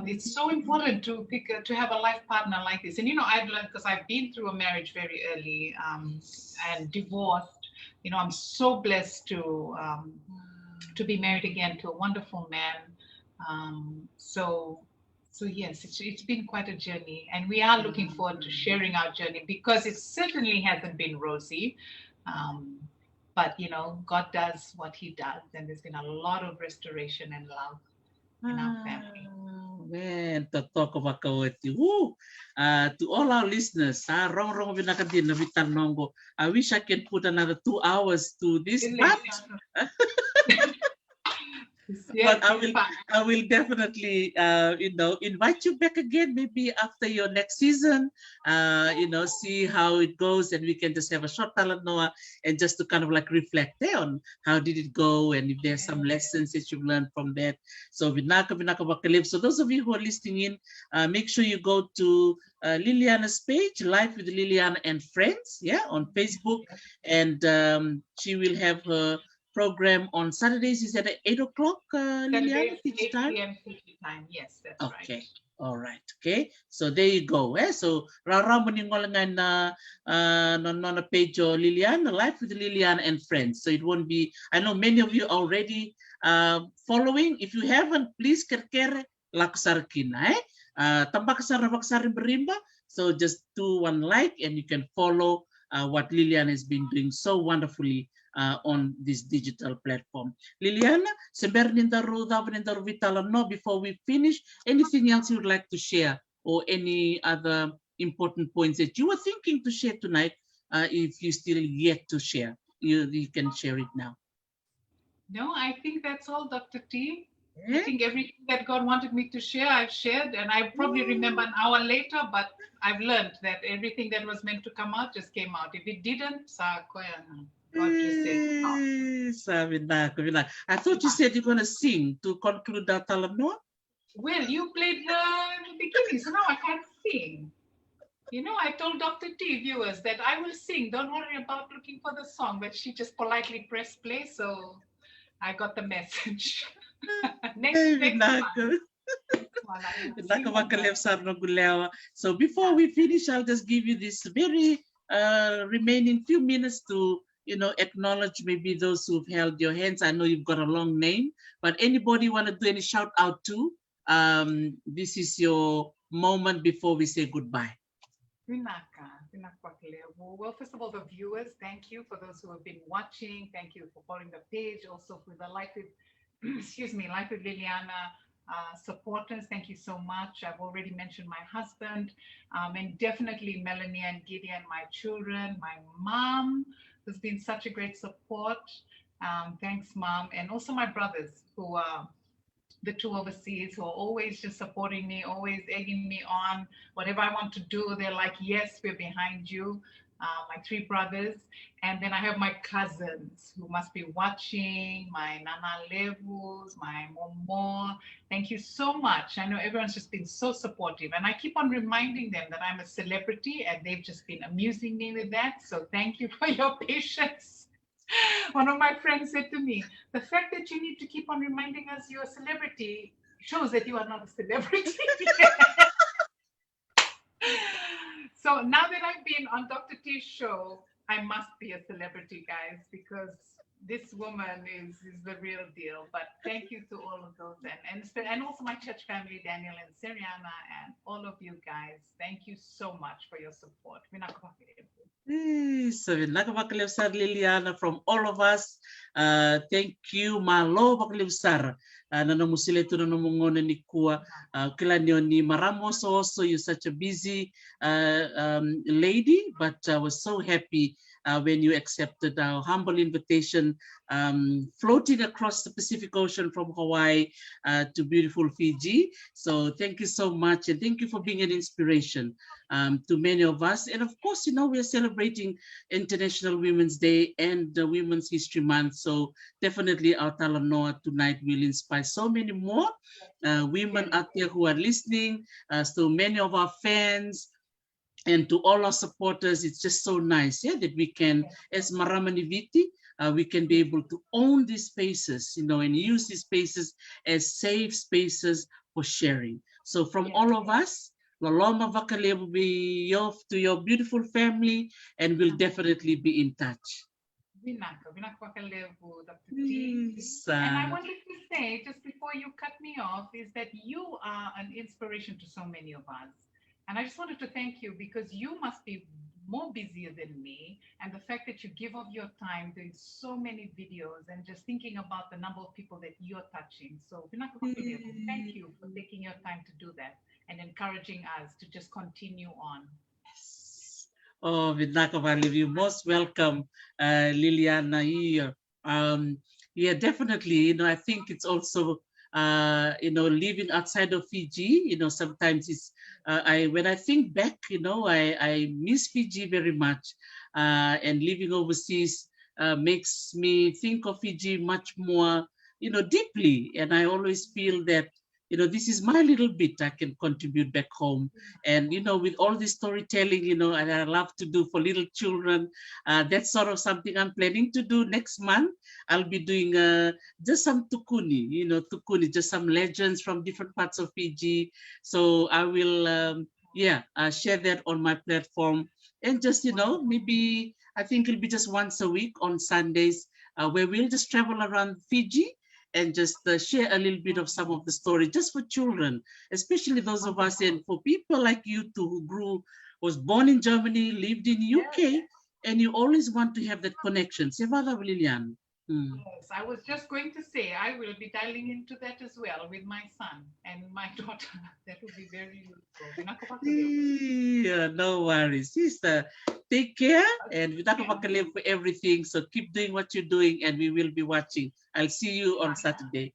It's so important to to have a life partner like this. And I've learned, because I've been through a marriage very early and divorced. I'm so blessed to be married again to a wonderful man. So yes, it's been quite a journey, and we are looking forward to sharing our journey, because it certainly hasn't been rosy. But God does what he does, and there's been a lot of restoration and love in our family. Man, to talk about Kawati. To all our listeners, Rong Vinaka din na Vitanongo. I wish I can put another 2 hours to this, but But I will definitely, invite you back again, maybe after your next season, see how it goes, and we can just have a short Talanoa and just to kind of like reflect on how did it go, and if there's some lessons that you've learned from that. So Vinaka vakalevu. So those of you who are listening in, make sure you go to Liliana's page, Life with Liliana and Friends, on Facebook, and she will have her program on Saturdays. Is at 8 o'clock, Liliana? 8 p.m. Fiji time. Yes, that's right. Okay. All right. Okay. So there you go. So rara maningolangan na na page o Liliana, Life with Liliana and Friends. So it won't be. I know many of you already following. If you haven't, please kerkere laksarkin. Tambak sari berimba. So just do one like and you can follow what Liliana has been doing so wonderfully on this digital platform. Liliana, before we finish, anything else you would like to share or any other important points that you were thinking to share tonight, if you still yet to share, you can share it now. No, I think that's all, Dr. T. I think everything that God wanted me to share, I've shared, and I probably remember an hour later, but I've learned that everything that was meant to come out just came out. If it didn't, God just said, Vinaka. I thought you said you're going to sing to conclude that Talanoa. Well, you played the beginning, so now I can't sing. I told Dr. T viewers that I will sing. Don't worry about looking for the song, but she just politely pressed play, so I got the message. next month. So before we finish, I'll just give you this very remaining few minutes to acknowledge maybe those who've held your hands. I know you've got a long name, but anybody want to do any shout out to? This is your moment before we say goodbye. Vinaka, vakalevu. Well, first of all, the viewers, thank you for those who have been watching. Thank you for following the page. Also for the Life with Liliana supporters. Thank you so much. I've already mentioned my husband, and definitely Melanie and Gideon, my children, my mom, who's been such a great support. Thanks, Mom. And also my brothers, who are the two overseas, who are always just supporting me, always egging me on. Whatever I want to do, they're like, yes, we're behind you. My three brothers. And then I have my cousins who must be watching, my Nana Levus, my Momo. Thank you so much. I know everyone's just been so supportive. And I keep on reminding them that I'm a celebrity, and they've just been amusing me with that. So thank you for your patience. One of my friends said to me, the fact that you need to keep on reminding us you're a celebrity shows that you are not a celebrity. So now that I've been on Dr. T's show, I must be a celebrity, guys, because this woman is the real deal. But thank you to all of those, and also my church family, Daniel and Seriana, and all of you guys. Thank you so much for your support. So Liliana, from all of us, thank you, Malo vakalevu. Nanamusile tu nanamungona ni kuwa kila ni maramos also. You're such a busy lady, but I was so happy when you accepted our humble invitation, floating across the Pacific Ocean from Hawaii to beautiful Fiji. So thank you so much, and thank you for being an inspiration to many of us. And of course, we are celebrating International Women's Day and Women's History Month. So definitely our Talanoa tonight will inspire so many more women out there who are listening, so many of our fans, and to all our supporters. It's just so nice, that we can, as Maramaniviti, we can be able to own these spaces, and use these spaces as safe spaces for sharing. So from all of us, Loloma vakalevu be off to your beautiful family, and we'll definitely be in touch. Vinaka vakalevu, Dr. T. And I wanted to say, just before you cut me off, is that you are an inspiration to so many of us. And I just wanted to thank you, because you must be more busier than me. And the fact that you give of your time doing so many videos and just thinking about the number of people that you're touching. So thank you for taking your time to do that and encouraging us to just continue on. Oh, Vinaka, you're most welcome, Liliana here. Yeah, definitely. I think it's also, living outside of Fiji, sometimes it's, when I think back, I miss Fiji very much. And living overseas makes me think of Fiji much more, deeply. And I always feel that, this is my little bit I can contribute back home. And, with all this storytelling, and I love to do for little children, that's sort of something I'm planning to do next month. I'll be doing just some tukuni, just some legends from different parts of Fiji. So I will, share that on my platform. And just, maybe I think it'll be just once a week on Sundays, where we'll just travel around Fiji and just share a little bit of some of the story just for children, especially those of us, and for people like you too, who was born in Germany, lived in UK, and you always want to have that connection. Sevada Lilian. Yes, I was just going to say I will be dialing into that as well with my son and my daughter. That would be very useful. Yeah, no worries, sister. Take care, and Vinaka vakalevu for everything. So keep doing what you're doing, and we will be watching. I'll see you on Saturday.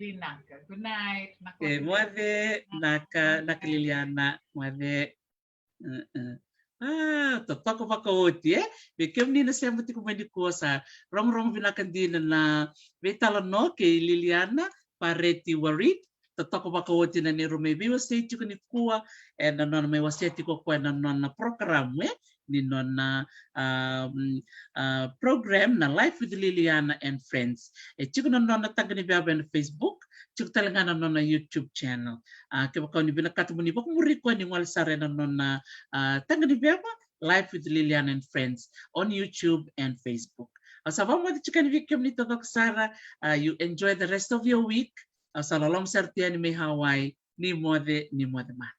Vinaka. Good night. Okay, mwade, naka Liliana, mwade. Totoko whakaoti, Me kemni na sema tiko meni kosa. Rom vinakandina na Talanoa ke Liliana Pareti Warid. Totoko whakaoti na ni rome viwa state ko ni kua. E na nona me waseti ko koe na nona program, ni nona program na Life with Liliana and Friends. E chiko na nona tagani biaba na Facebook. Chiko talaga na nona YouTube channel. Kaya kau ni binakata mo ni bako muri ko ni wal sare na nona tagani biaba Life with Liliana and Friends on YouTube and Facebook. Asava mo di chika ni vikem ni todok Sara. You enjoy the rest of your week. Sa lolom sartia ni may Hawaii ni mode man.